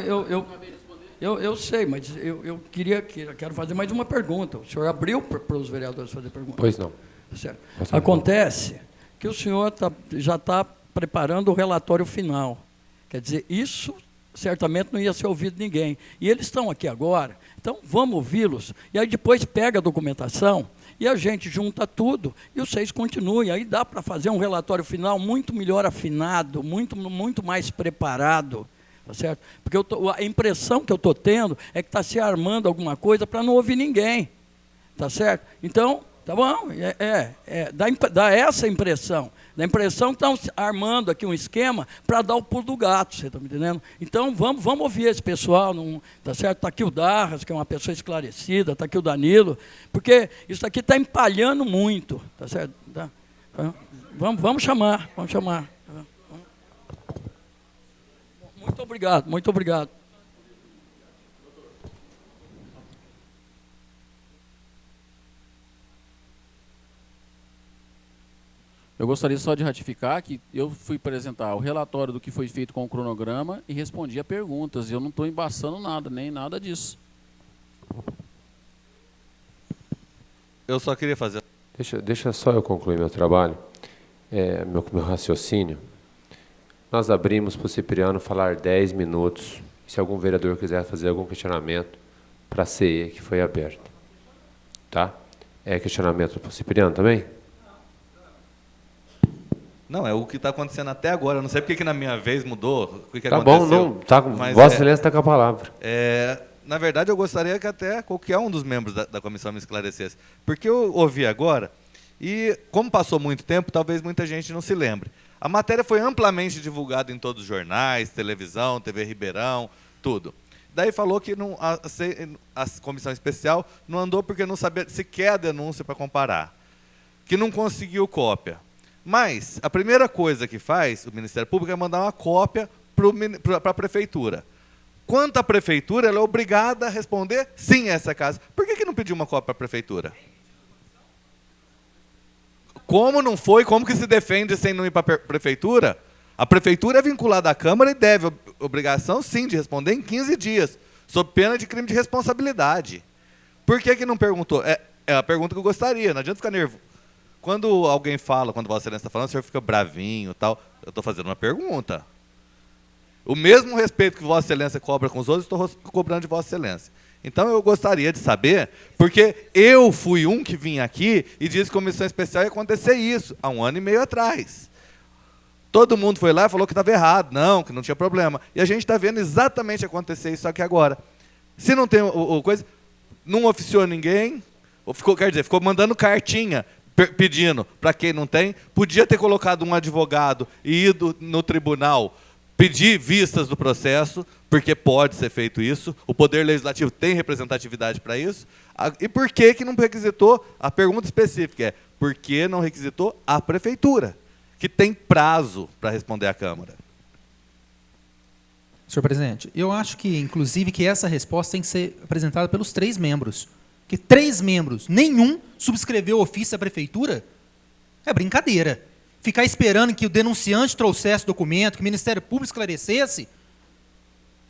eu sei, mas eu quero fazer mais uma pergunta. O senhor abriu para os vereadores fazer perguntas? Pois não. Certo. Acontece que o senhor já está preparando o relatório final. Quer dizer, isso certamente não ia ser ouvido ninguém. E eles estão aqui agora, então vamos ouvi-los, e aí depois pega a documentação, e a gente junta tudo, e vocês continuem. Aí dá para fazer um relatório final muito melhor afinado, muito mais preparado, tá certo? Porque a impressão que eu estou tendo é que está se armando alguma coisa para não ouvir ninguém, tá certo? Então, tá bom, dá essa impressão. Da impressão que estão armando aqui um esquema para dar o pulo do gato, você está me entendendo? Então, vamos ouvir esse pessoal, tá certo? Está aqui o Darras, que é uma pessoa esclarecida, está aqui o Danilo, porque isso aqui está empalhando muito, tá certo? Tá? Vamos chamar. Muito obrigado, muito obrigado. Eu gostaria só de ratificar que eu fui apresentar o relatório do que foi feito com o cronograma e respondi a perguntas. Eu não estou embaçando nada, nem nada disso. Eu só queria fazer... Deixa só eu concluir meu trabalho, meu raciocínio. Nós abrimos para o Cipriano falar 10 minutos. Se algum vereador quiser fazer algum questionamento para a CE que foi aberta. Tá? É questionamento para o Cipriano também? Não, é o que está acontecendo até agora. Eu não sei porque que na minha vez mudou. O que tá aconteceu. Bom, não. Tá, Vossa Excelência está com a palavra. Na verdade, eu gostaria que até qualquer um dos membros da comissão me esclarecesse. Porque eu ouvi agora, e como passou muito tempo, talvez muita gente não se lembre. A matéria foi amplamente divulgada em todos os jornais, televisão, TV Ribeirão, tudo. Daí falou que a comissão especial não andou porque não sabia sequer a denúncia para comparar. Que não conseguiu cópia. Mas a primeira coisa que faz o Ministério Público é mandar uma cópia para a Prefeitura. Quanto à Prefeitura, ela é obrigada a responder sim a essa casa. Por que não pediu uma cópia para a Prefeitura? Como não foi? Como que se defende sem não ir para a Prefeitura? A Prefeitura é vinculada à Câmara e deve obrigação, sim, de responder em 15 dias, sob pena de crime de responsabilidade. Por que não perguntou? É a pergunta que eu gostaria, não adianta ficar nervoso. Quando alguém fala, quando Vossa Excelência está falando, o senhor fica bravinho e tal. Eu estou fazendo uma pergunta. O mesmo respeito que Vossa Excelência cobra com os outros, estou cobrando de Vossa Excelência. Então, eu gostaria de saber, porque eu fui um que vim aqui e disse que comissão especial ia acontecer isso, há 1 ano e meio atrás. Todo mundo foi lá e falou que estava errado, não, que não tinha problema. E a gente está vendo exatamente acontecer isso aqui agora. Se não tem coisa, não oficiou ninguém, ficou mandando cartinha, pedindo para quem não tem, podia ter colocado um advogado e ido no tribunal pedir vistas do processo, porque pode ser feito isso, o Poder Legislativo tem representatividade para isso, e por que não requisitou, a pergunta específica é, por que não requisitou a Prefeitura, que tem prazo para responder à Câmara? Senhor presidente, eu acho que, inclusive, que essa resposta tem que ser apresentada pelos 3 membros. Que 3 membros, nenhum subscreveu o ofício da Prefeitura, é brincadeira. Ficar esperando que o denunciante trouxesse documento, que o Ministério Público esclarecesse.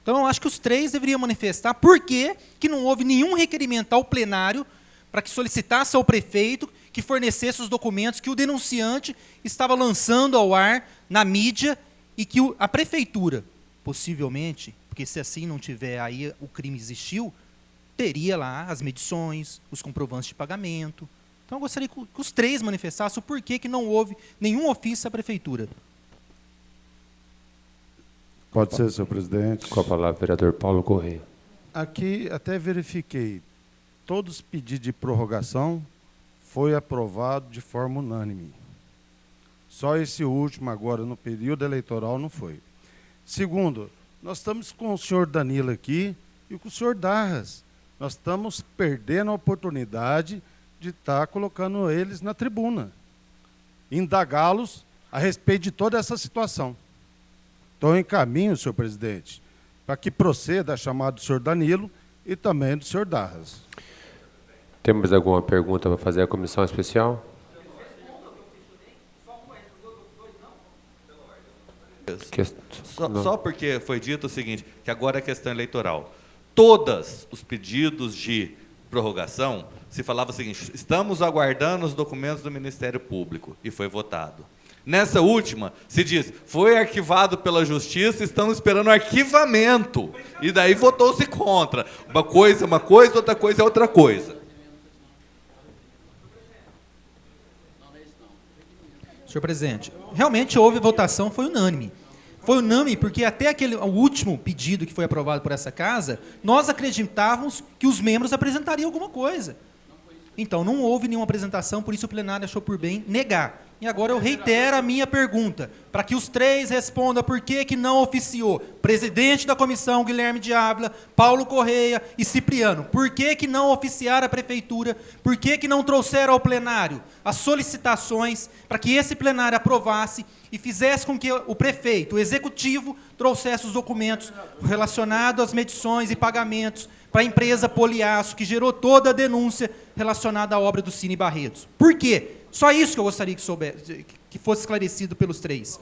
Então, eu acho que os 3 deveriam manifestar por que não houve nenhum requerimento ao plenário para que solicitasse ao prefeito que fornecesse os documentos que o denunciante estava lançando ao ar na mídia e que a Prefeitura, possivelmente, porque se assim não tiver, aí o crime existiu, teria lá as medições, os comprovantes de pagamento. Então, eu gostaria que os 3 manifestassem o porquê que não houve nenhum ofício à Prefeitura. Pode ser, senhor presidente. Com a palavra, vereador Paulo Correia. Aqui, até verifiquei, todos os pedidos de prorrogação foi aprovado de forma unânime. Só esse último, agora, no período eleitoral, não foi. Segundo, nós estamos com o senhor Danilo aqui e com o senhor Darras. Nós estamos perdendo a oportunidade de estar colocando eles na tribuna, indagá-los a respeito de toda essa situação. Então, eu encaminho, senhor presidente, para que proceda a chamada do senhor Danilo e também do senhor Darras. Temos alguma pergunta para fazer à comissão especial? Só porque foi dito o seguinte, que agora é questão eleitoral. Todos os pedidos de prorrogação, se falava o seguinte, estamos aguardando os documentos do Ministério Público, e foi votado. Nessa última, se diz, foi arquivado pela Justiça, estamos esperando o arquivamento. E daí votou-se contra. Uma coisa é uma coisa, outra coisa é outra coisa. Senhor presidente, realmente houve votação, foi unânime. Foi unânime porque até o último pedido que foi aprovado por essa casa, nós acreditávamos que os membros apresentariam alguma coisa. Então, não houve nenhuma apresentação, por isso o plenário achou por bem negar. E agora eu reitero a minha pergunta, para que os três respondam por que não oficiou. Presidente da comissão, Guilherme de Ávila, Paulo Correia e Cipriano. Por que não oficiaram a prefeitura? Por que não trouxeram ao plenário as solicitações para que esse plenário aprovasse e fizesse com que o prefeito, o executivo, trouxesse os documentos relacionados às medições e pagamentos para a empresa Poliaço, que gerou toda a denúncia relacionada à obra do Cine Barretos? Por quê? Só isso que eu gostaria que fosse esclarecido pelos três.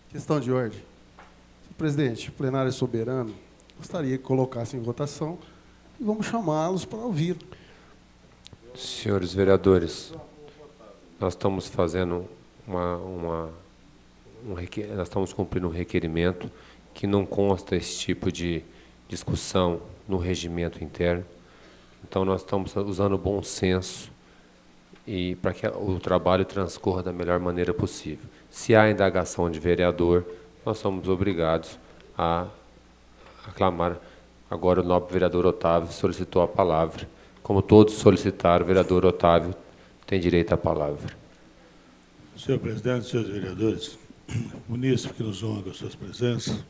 Questão de ordem. Senhor presidente, o plenário é soberano. Gostaria que colocasse em votação e vamos chamá-los para ouvir. Senhores vereadores, nós estamos fazendo nós estamos cumprindo um requerimento que não consta esse tipo de discussão no regimento interno. Então, nós estamos usando o bom senso e para que o trabalho transcorra da melhor maneira possível. Se há indagação de vereador, nós somos obrigados a aclamar. Agora, o nobre vereador Otávio solicitou a palavra. Como todos solicitaram, o vereador Otávio tem direito à palavra. Senhor presidente, senhores vereadores, munícipe que nos honra com as suas presenças.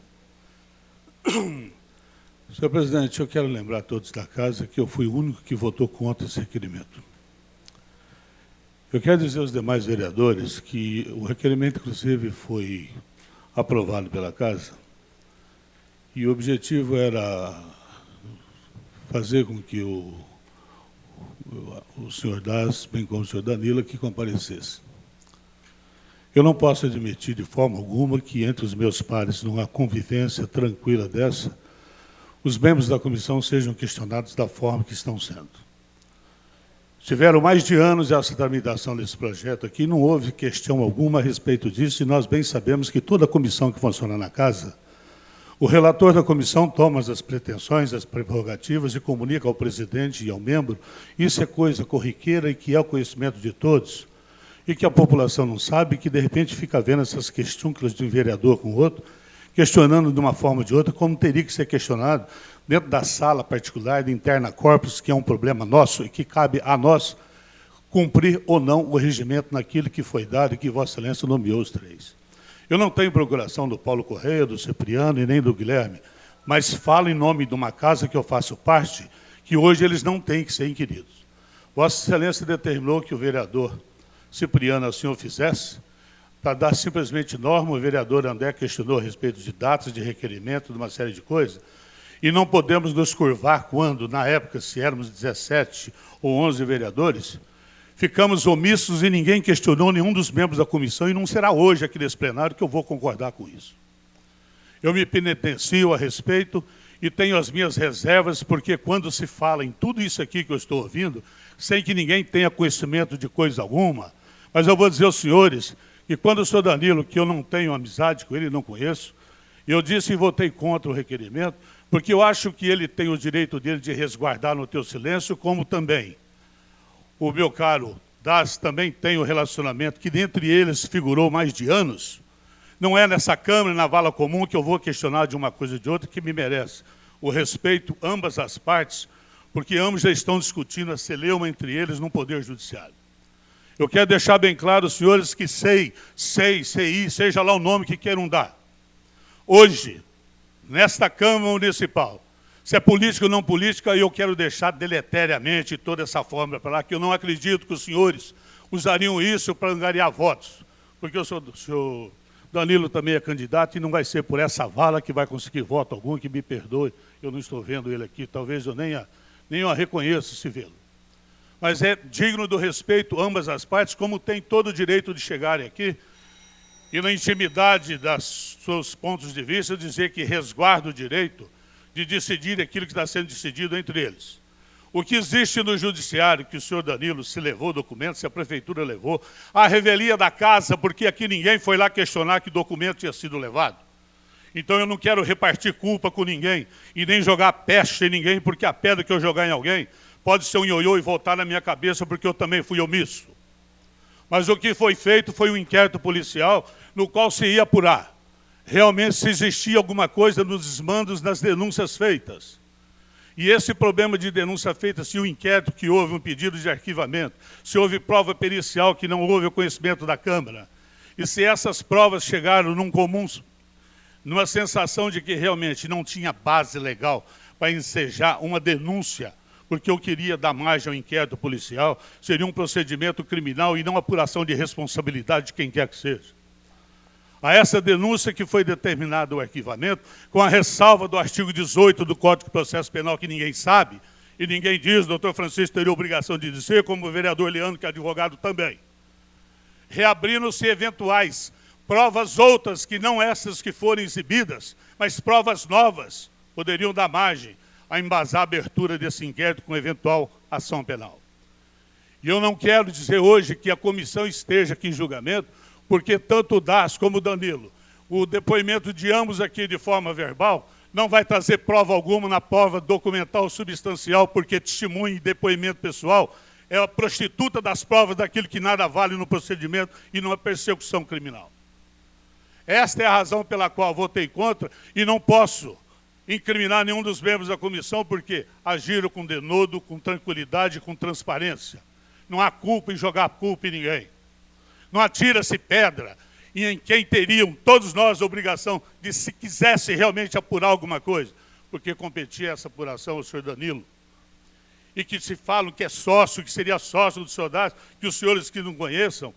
Senhor presidente, eu quero lembrar a todos da casa que eu fui o único que votou contra esse requerimento. Eu quero dizer aos demais vereadores que o requerimento, inclusive, foi aprovado pela casa e o objetivo era fazer com que o senhor Das, bem como o senhor Danilo, que comparecesse. Eu não posso admitir de forma alguma que entre os meus pares, numa convivência tranquila dessa, os membros da comissão sejam questionados da forma que estão sendo. Tiveram mais de anos essa tramitação desse projeto aqui, não houve questão alguma a respeito disso, e nós bem sabemos que toda comissão que funciona na casa, o relator da comissão toma as pretensões, as prerrogativas e comunica ao presidente e ao membro. Isso é coisa corriqueira e que é o conhecimento de todos, e que a população não sabe, que de repente fica vendo essas questões de um vereador com o outro, questionando de uma forma ou de outra, como teria que ser questionado dentro da sala particular de interna corpus, que é um problema nosso e que cabe a nós cumprir ou não o regimento naquilo que foi dado e que Vossa Excelência nomeou os três. Eu não tenho procuração do Paulo Correia, do Cipriano e nem do Guilherme, mas falo em nome de uma casa que eu faço parte, que hoje eles não têm que ser inquiridos. Vossa Excelência determinou que o vereador Cipriano assim o fizesse, para dar simplesmente norma. O vereador André questionou a respeito de datas, de requerimento, de uma série de coisas, e não podemos nos curvar quando, na época, se éramos 17 ou 11 vereadores, ficamos omissos e ninguém questionou nenhum dos membros da comissão, e não será hoje aqui nesse plenário que eu vou concordar com isso. Eu me penitencio a respeito e tenho as minhas reservas, porque quando se fala em tudo isso aqui que eu estou ouvindo, sem que ninguém tenha conhecimento de coisa alguma, mas eu vou dizer aos senhores que quando o senhor Danilo, que eu não tenho amizade com ele, não conheço, eu disse e votei contra o requerimento, porque eu acho que ele tem o direito dele de resguardar no teu silêncio, como também o meu caro Das também tem o relacionamento que dentre eles figurou mais de anos. Não é nessa Câmara, na vala comum, que eu vou questionar de uma coisa ou de outra, que me merece o respeito, ambas as partes, porque ambos já estão discutindo a celeuma entre eles no Poder Judiciário. Eu quero deixar bem claro, senhores, que CI, seja lá o nome que queiram dar. Hoje, nesta Câmara Municipal, se é política ou não política, eu quero deixar deleteriamente toda essa fórmula para lá, que eu não acredito que os senhores usariam isso para angariar votos. Porque o senhor Danilo também é candidato e não vai ser por essa vala que vai conseguir voto algum, que me perdoe, eu não estou vendo ele aqui, talvez eu nem a reconheça se vê-lo. Mas é digno do respeito ambas as partes, como tem todo o direito de chegarem aqui e na intimidade dos seus pontos de vista dizer que resguarda o direito de decidir aquilo que está sendo decidido entre eles. O que existe no judiciário, que o senhor Danilo se levou documento, se a prefeitura levou, a revelia da casa, porque aqui ninguém foi lá questionar que documento tinha sido levado. Então eu não quero repartir culpa com ninguém e nem jogar peste em ninguém, porque a pedra que eu jogar em alguém pode ser um ioiô e voltar na minha cabeça, porque eu também fui omisso. Mas o que foi feito foi um inquérito policial no qual se ia apurar realmente se existia alguma coisa nos desmandos das denúncias feitas. E esse problema de denúncia feita, se o inquérito que houve um pedido de arquivamento, se houve prova pericial que não houve o conhecimento da Câmara, e se essas provas chegaram numa sensação de que realmente não tinha base legal para ensejar uma denúncia, porque eu queria dar margem ao inquérito policial, seria um procedimento criminal e não apuração de responsabilidade de quem quer que seja. A essa denúncia que foi determinado o arquivamento, com a ressalva do artigo 18 do Código de Processo Penal, que ninguém sabe, e ninguém diz, o doutor Francisco teria obrigação de dizer, como o vereador Leandro, que é advogado também. Reabrindo-se eventuais provas outras, que não essas que foram exibidas, mas provas novas, poderiam dar margem a embasar a abertura desse inquérito com eventual ação penal. E eu não quero dizer hoje que a comissão esteja aqui em julgamento, porque tanto o Das como o Danilo, o depoimento de ambos aqui de forma verbal, não vai trazer prova alguma na prova documental substancial, porque testemunho e depoimento pessoal é a prostituta das provas daquilo que nada vale no procedimento e numa persecução criminal. Esta é a razão pela qual votei contra e não posso incriminar nenhum dos membros da comissão, porque agiram com denodo, com tranquilidade, com transparência. Não há culpa em jogar culpa em ninguém. Não atira-se pedra em quem teriam todos nós a obrigação de, se quisesse realmente apurar alguma coisa, porque competia essa apuração ao senhor Danilo, e que se falam que é sócio, que seria sócio do senhor Das, que os senhores que não conheçam,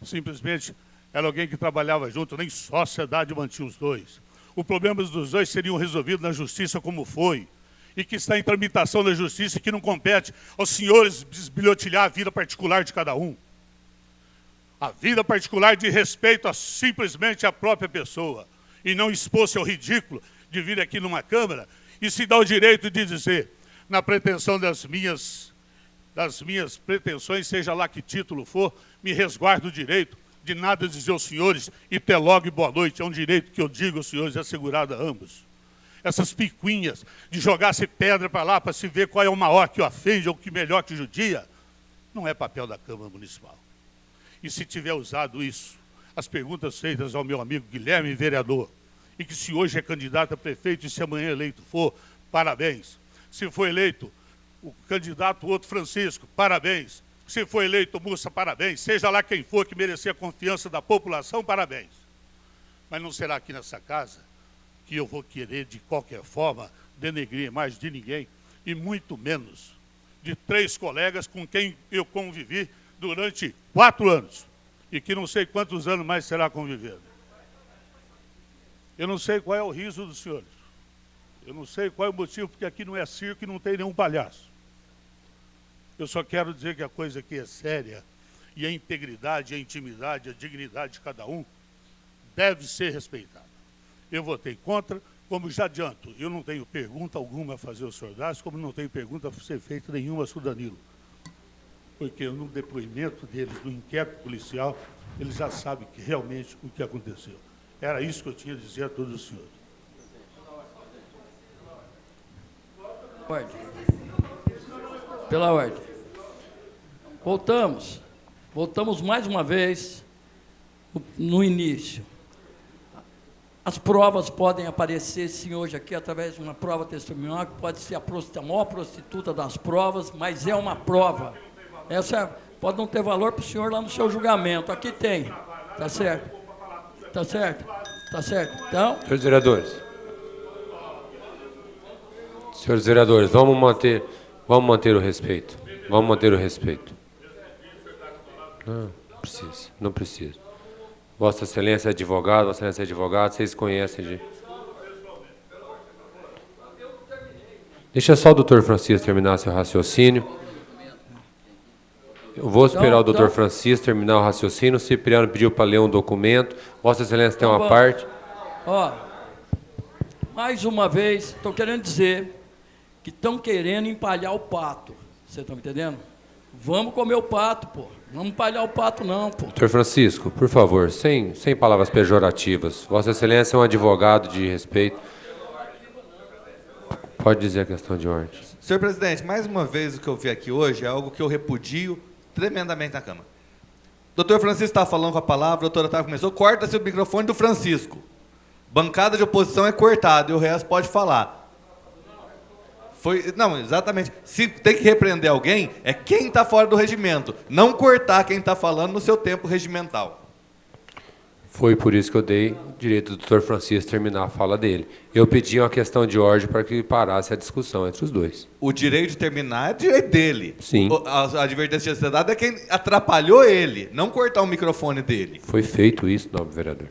simplesmente era alguém que trabalhava junto, nem sociedade mantinha os dois. O problema dos dois seriam resolvidos na justiça como foi, e que está em tramitação na justiça e que não compete aos senhores desbilhotilhar a vida particular de cada um. A vida particular de respeito a simplesmente a própria pessoa, e não expor-se ao ridículo de vir aqui numa Câmara e se dar o direito de dizer, na pretensão das minhas pretensões, seja lá que título for, me resguardo o direito de nada dizer aos senhores e até logo e boa noite. É um direito que eu digo aos senhores, assegurado a ambos. Essas picuinhas de jogar-se pedra para lá para se ver qual é o maior que o ofende ou que melhor que judia, não é papel da Câmara Municipal. E se tiver usado isso, as perguntas feitas ao meu amigo Guilherme, vereador, e que se hoje é candidato a prefeito e se amanhã eleito for, parabéns. Se for eleito o candidato outro Francisco, parabéns. Se for eleito o Mussa, parabéns. Seja lá quem for que merecer a confiança da população, parabéns. Mas não será aqui nessa casa que eu vou querer, de qualquer forma, denegrir mais de ninguém, e muito menos de 3 colegas com quem eu convivi durante 4 anos, e que não sei quantos anos mais será conviver. Eu não sei qual é o riso dos senhores. Eu não sei qual é o motivo, porque aqui não é circo e não tem nenhum palhaço. Eu só quero dizer que a coisa aqui é séria, e a integridade, a intimidade, a dignidade de cada um deve ser respeitada. Eu votei contra, como já adianto, eu não tenho pergunta alguma a fazer ao senhor Das, como não tenho pergunta a ser feita nenhuma ao Danilo. Porque no depoimento deles, no inquérito policial, eles já sabem que realmente o que aconteceu. Era isso que eu tinha a dizer a todos os senhores. Pela ordem. Voltamos mais uma vez no início. As provas podem aparecer, sim, hoje aqui, através de uma prova testemunhal, que pode ser a maior prostituta das provas, mas é uma prova. Essa Pode não ter valor para o senhor lá no seu julgamento. Aqui tem. Tá certo? Tá certo? Tá certo. Então... Senhores vereadores, vamos manter o respeito. Vamos manter o respeito. Não precisa. Vossa Excelência é advogado, Vossa Excelência é advogado, vocês conhecem, gente. Deixa só o doutor Francisco terminar seu raciocínio. Eu vou esperar o doutor Francisco terminar o raciocínio. O Cipriano pediu para ler um documento. Vossa Excelência tem uma parte. Ó, mais uma vez, estou querendo dizer que estão querendo empalhar o pato. Você está me entendendo? Vamos comer o pato, pô. Não empalhar o pato, não, pô. Doutor Francisco, por favor, sem palavras pejorativas. Vossa Excelência é um advogado de respeito. Pode dizer a questão de ordem. Senhor presidente, mais uma vez o que eu vi aqui hoje é algo que eu repudio tremendamente na Câmara. Doutor Francisco está falando com a palavra, a doutora Otávio começou, corta-se o microfone do Francisco. Bancada de oposição é cortada e o resto pode falar. Não, exatamente. Se tem que repreender alguém, é quem está fora do regimento. Não cortar quem está falando no seu tempo regimental. Foi por isso que eu dei o direito do doutor Francisco terminar a fala dele. Eu pedi uma questão de ordem para que parasse a discussão entre os dois. O direito de terminar é direito dele. Sim. A advertência de sociedade é quem atrapalhou ele, não cortar o microfone dele. Foi feito isso, nobre vereador.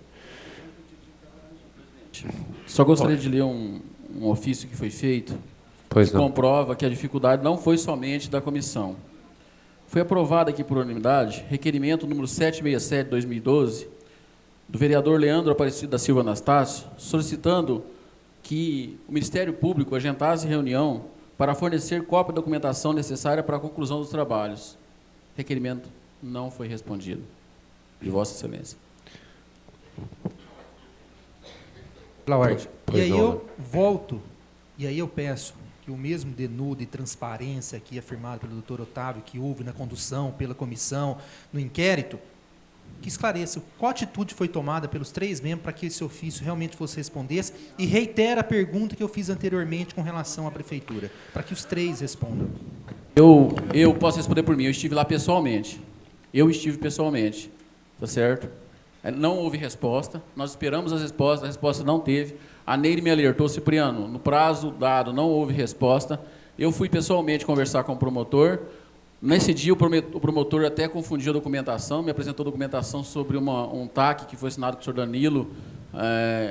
Só gostaria de ler um ofício que foi feito, pois que não. comprova que a dificuldade não foi somente da comissão. Foi aprovado aqui por unanimidade requerimento número 767 de 2012, do vereador Leandro Aparecido da Silva Anastácio, solicitando que o Ministério Público agentasse reunião para fornecer cópia da documentação necessária para a conclusão dos trabalhos. Requerimento não foi respondido. De Vossa Excelência. E aí eu volto, e aí eu peço que o mesmo denudo e transparência aqui afirmado pelo doutor Otávio, que houve na condução, pela comissão, no inquérito, que esclareça qual atitude foi tomada pelos 3 membros para que esse ofício realmente fosse respondesse, e reitera a pergunta que eu fiz anteriormente com relação à prefeitura, para que os 3 respondam. Eu posso responder por mim, eu estive lá pessoalmente. Tá certo? Não houve resposta, nós esperamos as respostas, a resposta não teve. A Neire me alertou, Cipriano, no prazo dado não houve resposta. Eu fui pessoalmente conversar com o promotor. Nesse dia, o promotor até confundiu a documentação, me apresentou documentação sobre um TAC que foi assinado com o senhor Danilo,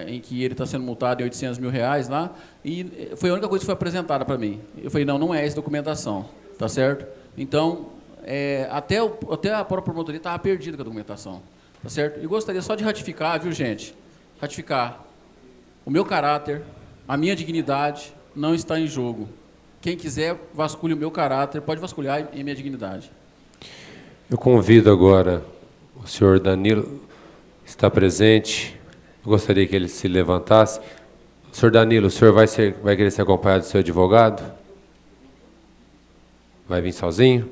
em que ele está sendo multado em R$800 mil lá, e foi a única coisa que foi apresentada para mim. Eu falei, não é essa documentação, tá certo? Então, até a própria promotoria estava perdida com a documentação, tá certo? E gostaria só de ratificar, viu, gente? Ratificar. O meu caráter, a minha dignidade não está em jogo. Quem quiser, vasculhe o meu caráter, pode vasculhar em minha dignidade. Eu convido agora o senhor Danilo, que está presente. Eu gostaria que ele se levantasse. Senhor Danilo, o senhor vai querer ser acompanhado do seu advogado? Vai vir sozinho?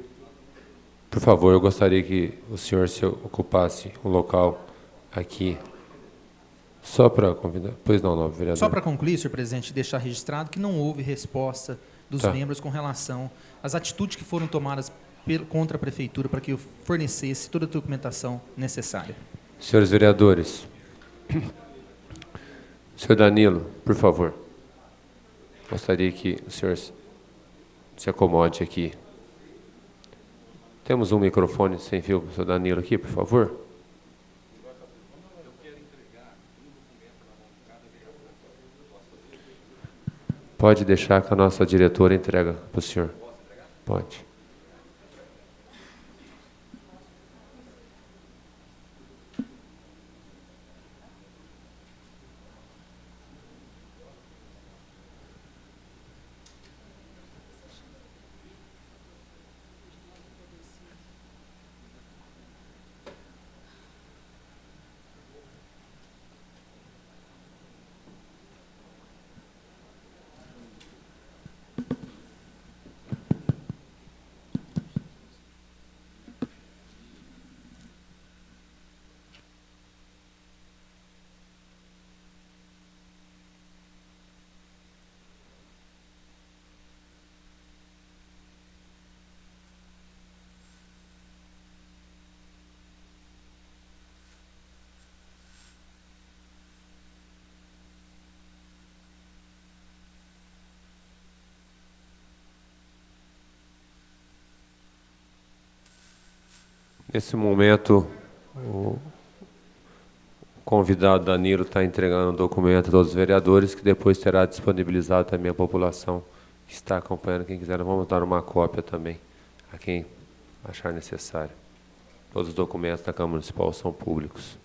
Por favor, eu gostaria que o senhor se ocupasse o local aqui. Só para convidar. Pois não, nobre vereador. Só para concluir, senhor presidente, deixar registrado que não houve resposta dos membros com relação às atitudes que foram tomadas contra a prefeitura para que eu fornecesse toda a documentação necessária. Senhores vereadores, senhor Danilo, por favor, gostaria que o senhor se acomode aqui. Temos um microfone sem fio para o senhor Danilo aqui, por favor. Pode deixar que a nossa diretora entrega para o senhor. Pode. Nesse momento, o convidado Danilo está entregando um documento a todos os vereadores, que depois será disponibilizado também à população que está acompanhando. Quem quiser, nós vamos dar uma cópia também a quem achar necessário. Todos os documentos da Câmara Municipal são públicos.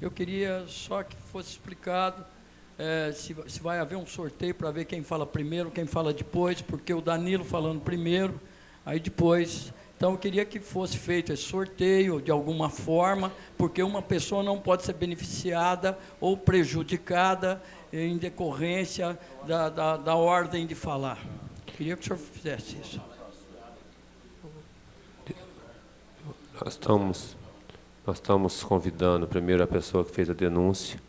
Eu queria só que fosse explicado se vai haver um sorteio para ver quem fala primeiro, quem fala depois, porque o Danilo falando primeiro, aí depois. Então, eu queria que fosse feito esse sorteio de alguma forma, porque uma pessoa não pode ser beneficiada ou prejudicada em decorrência da ordem de falar. Queria que o senhor fizesse isso. Nós estamos convidando primeiro a pessoa que fez a denúncia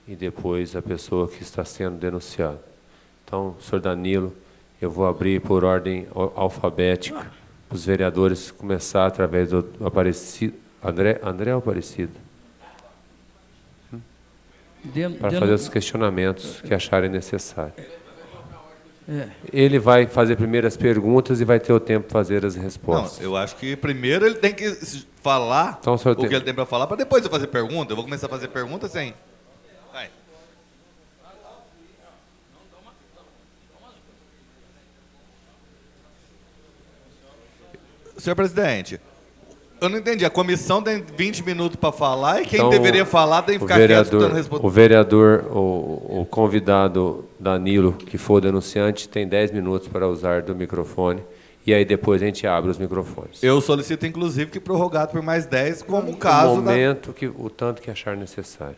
e depois a pessoa que está sendo denunciada. Então, senhor Danilo, eu vou abrir por ordem alfabética para os vereadores começar através do Aparecido. André Aparecido? Para fazer os questionamentos que acharem necessário. Ele vai fazer primeiro as perguntas e vai ter o tempo para fazer as respostas. Não, eu acho que primeiro ele tem que falar então, o que ele tem para falar, para depois eu fazer pergunta. Eu vou começar a fazer pergunta sem... Vai. Senhor presidente, eu não entendi. A comissão tem 20 minutos para falar e quem então, deveria falar tem que ficar quieto tentando responder. O vereador, o convidado Danilo, que for denunciante, tem 10 minutos para usar do microfone. E aí depois a gente abre os microfones. Eu solicito, inclusive, que prorrogado por mais 10, como o caso... No momento, o tanto que achar necessário.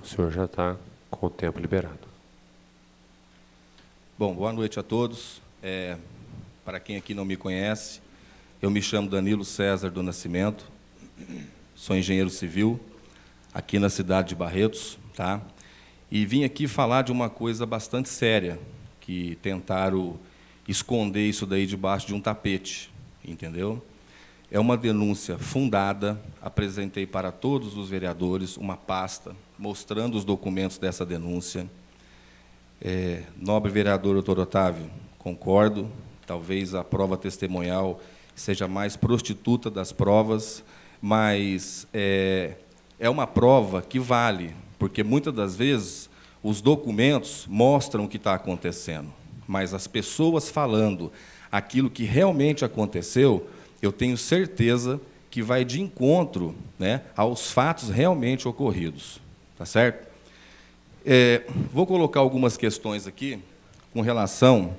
O senhor já está com o tempo liberado. Bom, boa noite a todos. Para quem aqui não me conhece, eu me chamo Danilo César do Nascimento, sou engenheiro civil, aqui na cidade de Barretos, tá? E vim aqui falar de uma coisa bastante séria, que tentaram esconder isso daí debaixo de um tapete, entendeu? É uma denúncia fundada, apresentei para todos os vereadores uma pasta mostrando os documentos dessa denúncia. Nobre vereador doutor Otávio, concordo, talvez a prova testemunhal seja mais prostituta das provas, mas é uma prova que vale, porque muitas das vezes os documentos mostram o que está acontecendo, mas as pessoas falando aquilo que realmente aconteceu, eu tenho certeza que vai de encontro, né, aos fatos realmente ocorridos. Tá certo? Vou colocar algumas questões aqui com relação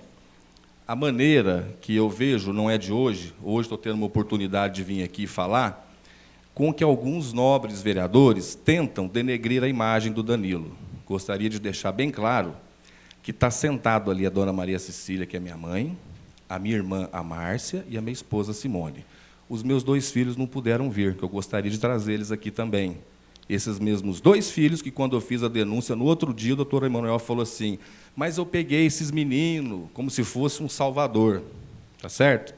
a maneira que eu vejo não é de hoje estou tendo uma oportunidade de vir aqui falar, com que alguns nobres vereadores tentam denegrir a imagem do Danilo. Gostaria de deixar bem claro que está sentado ali a dona Maria Cecília, que é minha mãe, a minha irmã, a Márcia, e a minha esposa, Simone. Os meus 2 filhos não puderam vir, que eu gostaria de trazer eles aqui também. Esses mesmos 2 filhos que, quando eu fiz a denúncia, no outro dia, o doutor Emanuel falou assim, mas eu peguei esses meninos como se fosse um salvador. Tá certo?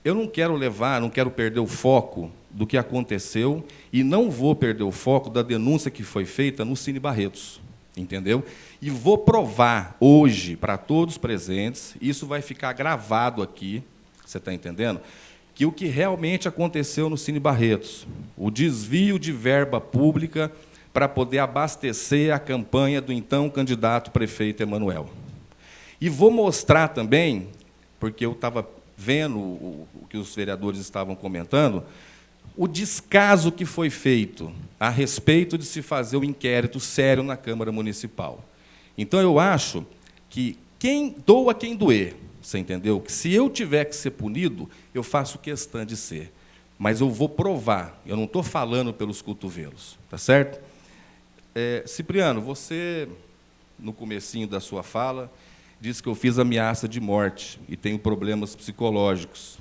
Eu não quero perder o foco do que aconteceu e não vou perder o foco da denúncia que foi feita no Cine Barretos, entendeu? E vou provar hoje para todos presentes, isso vai ficar gravado aqui, você está entendendo? Que o que realmente aconteceu no Cine Barretos, o desvio de verba pública para poder abastecer a campanha do então candidato prefeito Emanuel. E vou mostrar também, porque eu estava vendo o que os vereadores estavam comentando, o descaso que foi feito a respeito de se fazer um inquérito sério na Câmara Municipal. Então, eu acho que quem doa quem doer, você entendeu? Que se eu tiver que ser punido, eu faço questão de ser. Mas eu vou provar, eu não estou falando pelos cotovelos, tá certo? Cipriano, você, no comecinho da sua fala, disse que eu fiz ameaça de morte e tenho problemas psicológicos.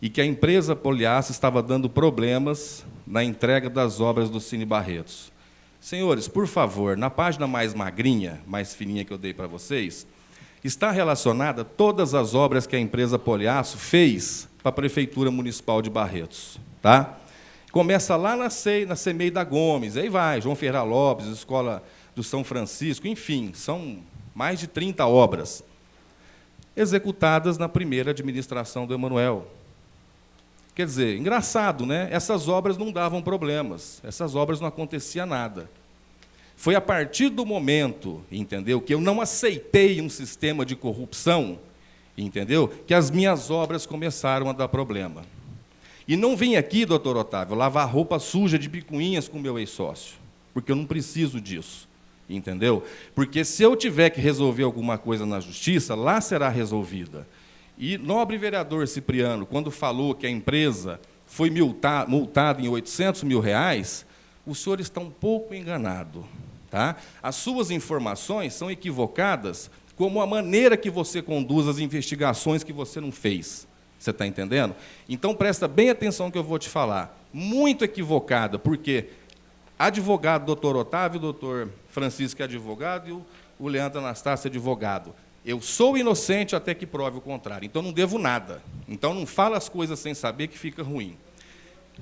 E que a empresa Poliaço estava dando problemas na entrega das obras do Cine Barretos. Senhores, por favor, na página mais magrinha, mais fininha que eu dei para vocês, está relacionada todas as obras que a empresa Poliaço fez para a Prefeitura Municipal de Barretos. Tá? Começa lá na CEMEI da Gomes, aí vai, João Ferreira Lopes, Escola do São Francisco, enfim, são mais de 30 obras executadas na primeira administração do Emanuel. Quer dizer, engraçado, né? Essas obras não davam problemas, essas obras não acontecia nada. Foi a partir do momento, entendeu, que eu não aceitei um sistema de corrupção, entendeu, que as minhas obras começaram a dar problema. E não vim aqui, doutor Otávio, lavar roupa suja de picuinhas com o meu ex-sócio, porque eu não preciso disso, entendeu? Porque se eu tiver que resolver alguma coisa na justiça, lá será resolvida. E nobre vereador Cipriano, quando falou que a empresa foi multada em R$800 mil, o senhor está um pouco enganado. Tá? As suas informações são equivocadas, como a maneira que você conduz as investigações que você não fez. Você está entendendo? Então, presta bem atenção no que eu vou te falar. Muito equivocada, porque advogado, doutor Otávio, doutor Francisco é advogado, e o Leandro Anastácio é advogado. Eu sou inocente até que prove o contrário, então não devo nada. Então não fala as coisas sem saber que fica ruim.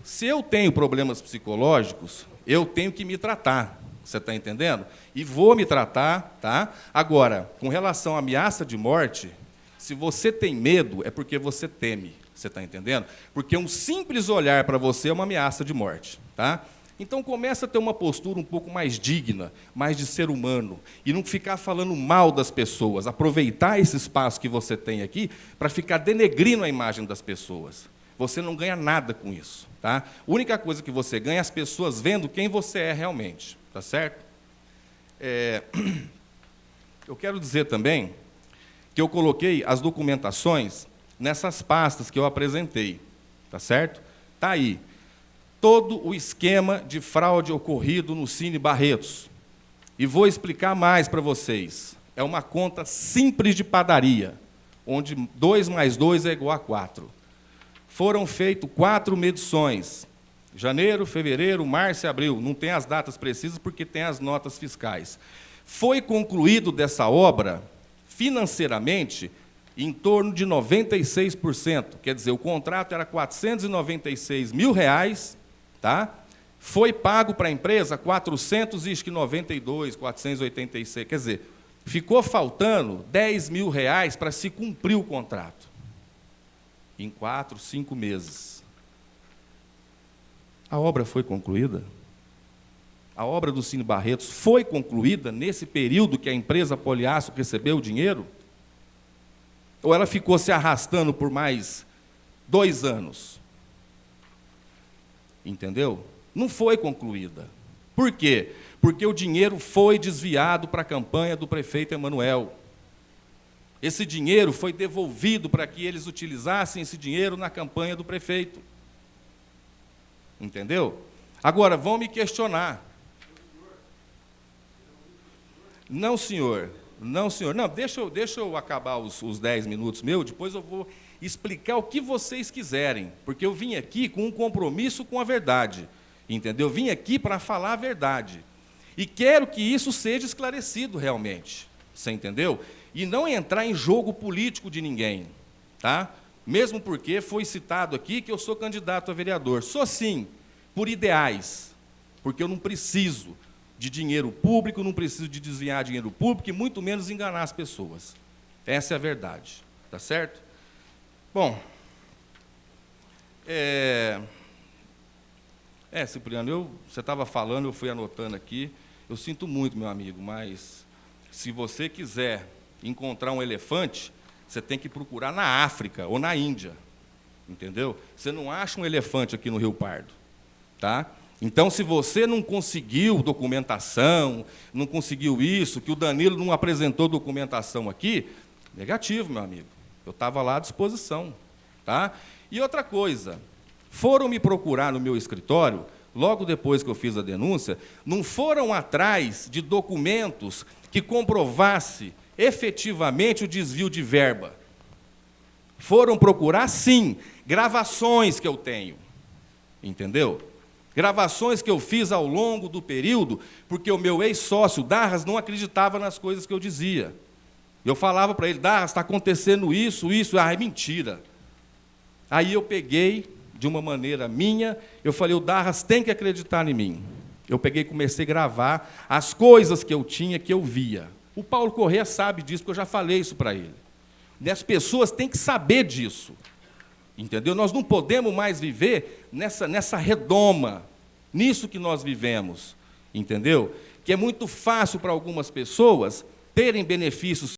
Se eu tenho problemas psicológicos, eu tenho que me tratar, você está entendendo? E vou me tratar, tá? Agora, com relação à ameaça de morte, se você tem medo, é porque você teme, você está entendendo? Porque um simples olhar para você é uma ameaça de morte, tá? Então, começa a ter uma postura um pouco mais digna, mais de ser humano, e não ficar falando mal das pessoas, aproveitar esse espaço que você tem aqui para ficar denegrindo a imagem das pessoas. Você não ganha nada com isso. Tá? A única coisa que você ganha é as pessoas vendo quem você é realmente. Tá certo? Eu quero dizer também que eu coloquei as documentações nessas pastas que eu apresentei. Tá certo? Está aí. Todo o esquema de fraude ocorrido no Cine Barretos. E vou explicar mais para vocês. É uma conta simples de padaria, onde 2 mais 2 é igual a 4. Foram feitas 4 medições. Janeiro, fevereiro, março e abril. Não tem as datas precisas, porque tem as notas fiscais. Foi concluído dessa obra, financeiramente, em torno de 96%. Quer dizer, o contrato era R$496 mil, tá? Foi pago para a empresa 492, 486. Quer dizer, ficou faltando R$10 mil para se cumprir o contrato. Em 4, 5 meses. A obra foi concluída? A obra do Cine Barretos foi concluída nesse período que a empresa Poliaço recebeu o dinheiro? Ou ela ficou se arrastando por mais 2 anos? Entendeu? Não foi concluída. Por quê? Porque o dinheiro foi desviado para a campanha do prefeito Emanuel. Esse dinheiro foi devolvido para que eles utilizassem esse dinheiro na campanha do prefeito. Entendeu? Agora, vão me questionar. Não, senhor. Não, senhor. Não, deixa eu acabar os 10 minutos meus, depois eu vou explicar o que vocês quiserem, porque eu vim aqui com um compromisso com a verdade. Entendeu? Eu vim aqui para falar a verdade. E quero que isso seja esclarecido realmente. Você entendeu? E não entrar em jogo político de ninguém. Tá? Mesmo porque foi citado aqui que eu sou candidato a vereador. Sou sim, por ideais, porque eu não preciso de dinheiro público, não preciso de desviar dinheiro público e muito menos enganar as pessoas. Essa é a verdade. Tá certo? Bom, Cipriano, você estava falando, eu fui anotando aqui. Eu sinto muito, meu amigo, mas se você quiser encontrar um elefante, você tem que procurar na África ou na Índia. Entendeu? Você não acha um elefante aqui no Rio Pardo. Tá? Então, se você não conseguiu documentação, não conseguiu isso, que o Danilo não apresentou documentação aqui, negativo, meu amigo. Eu estava lá à disposição. Tá? E outra coisa, foram me procurar no meu escritório, logo depois que eu fiz a denúncia, não foram atrás de documentos que comprovasse efetivamente o desvio de verba. Foram procurar, sim, gravações que eu tenho. Entendeu? Gravações que eu fiz ao longo do período, porque o meu ex-sócio, Darras, não acreditava nas coisas que eu dizia. Eu falava para ele, Darras, está acontecendo isso, é mentira. Aí eu peguei, de uma maneira minha, eu falei, o Darras tem que acreditar em mim. Eu peguei e comecei a gravar as coisas que eu tinha, que eu via. O Paulo Corrêa sabe disso, porque eu já falei isso para ele. E as pessoas têm que saber disso. Entendeu? Nós não podemos mais viver nessa redoma, nisso que nós vivemos. Entendeu? Que é muito fácil para algumas pessoas terem benefícios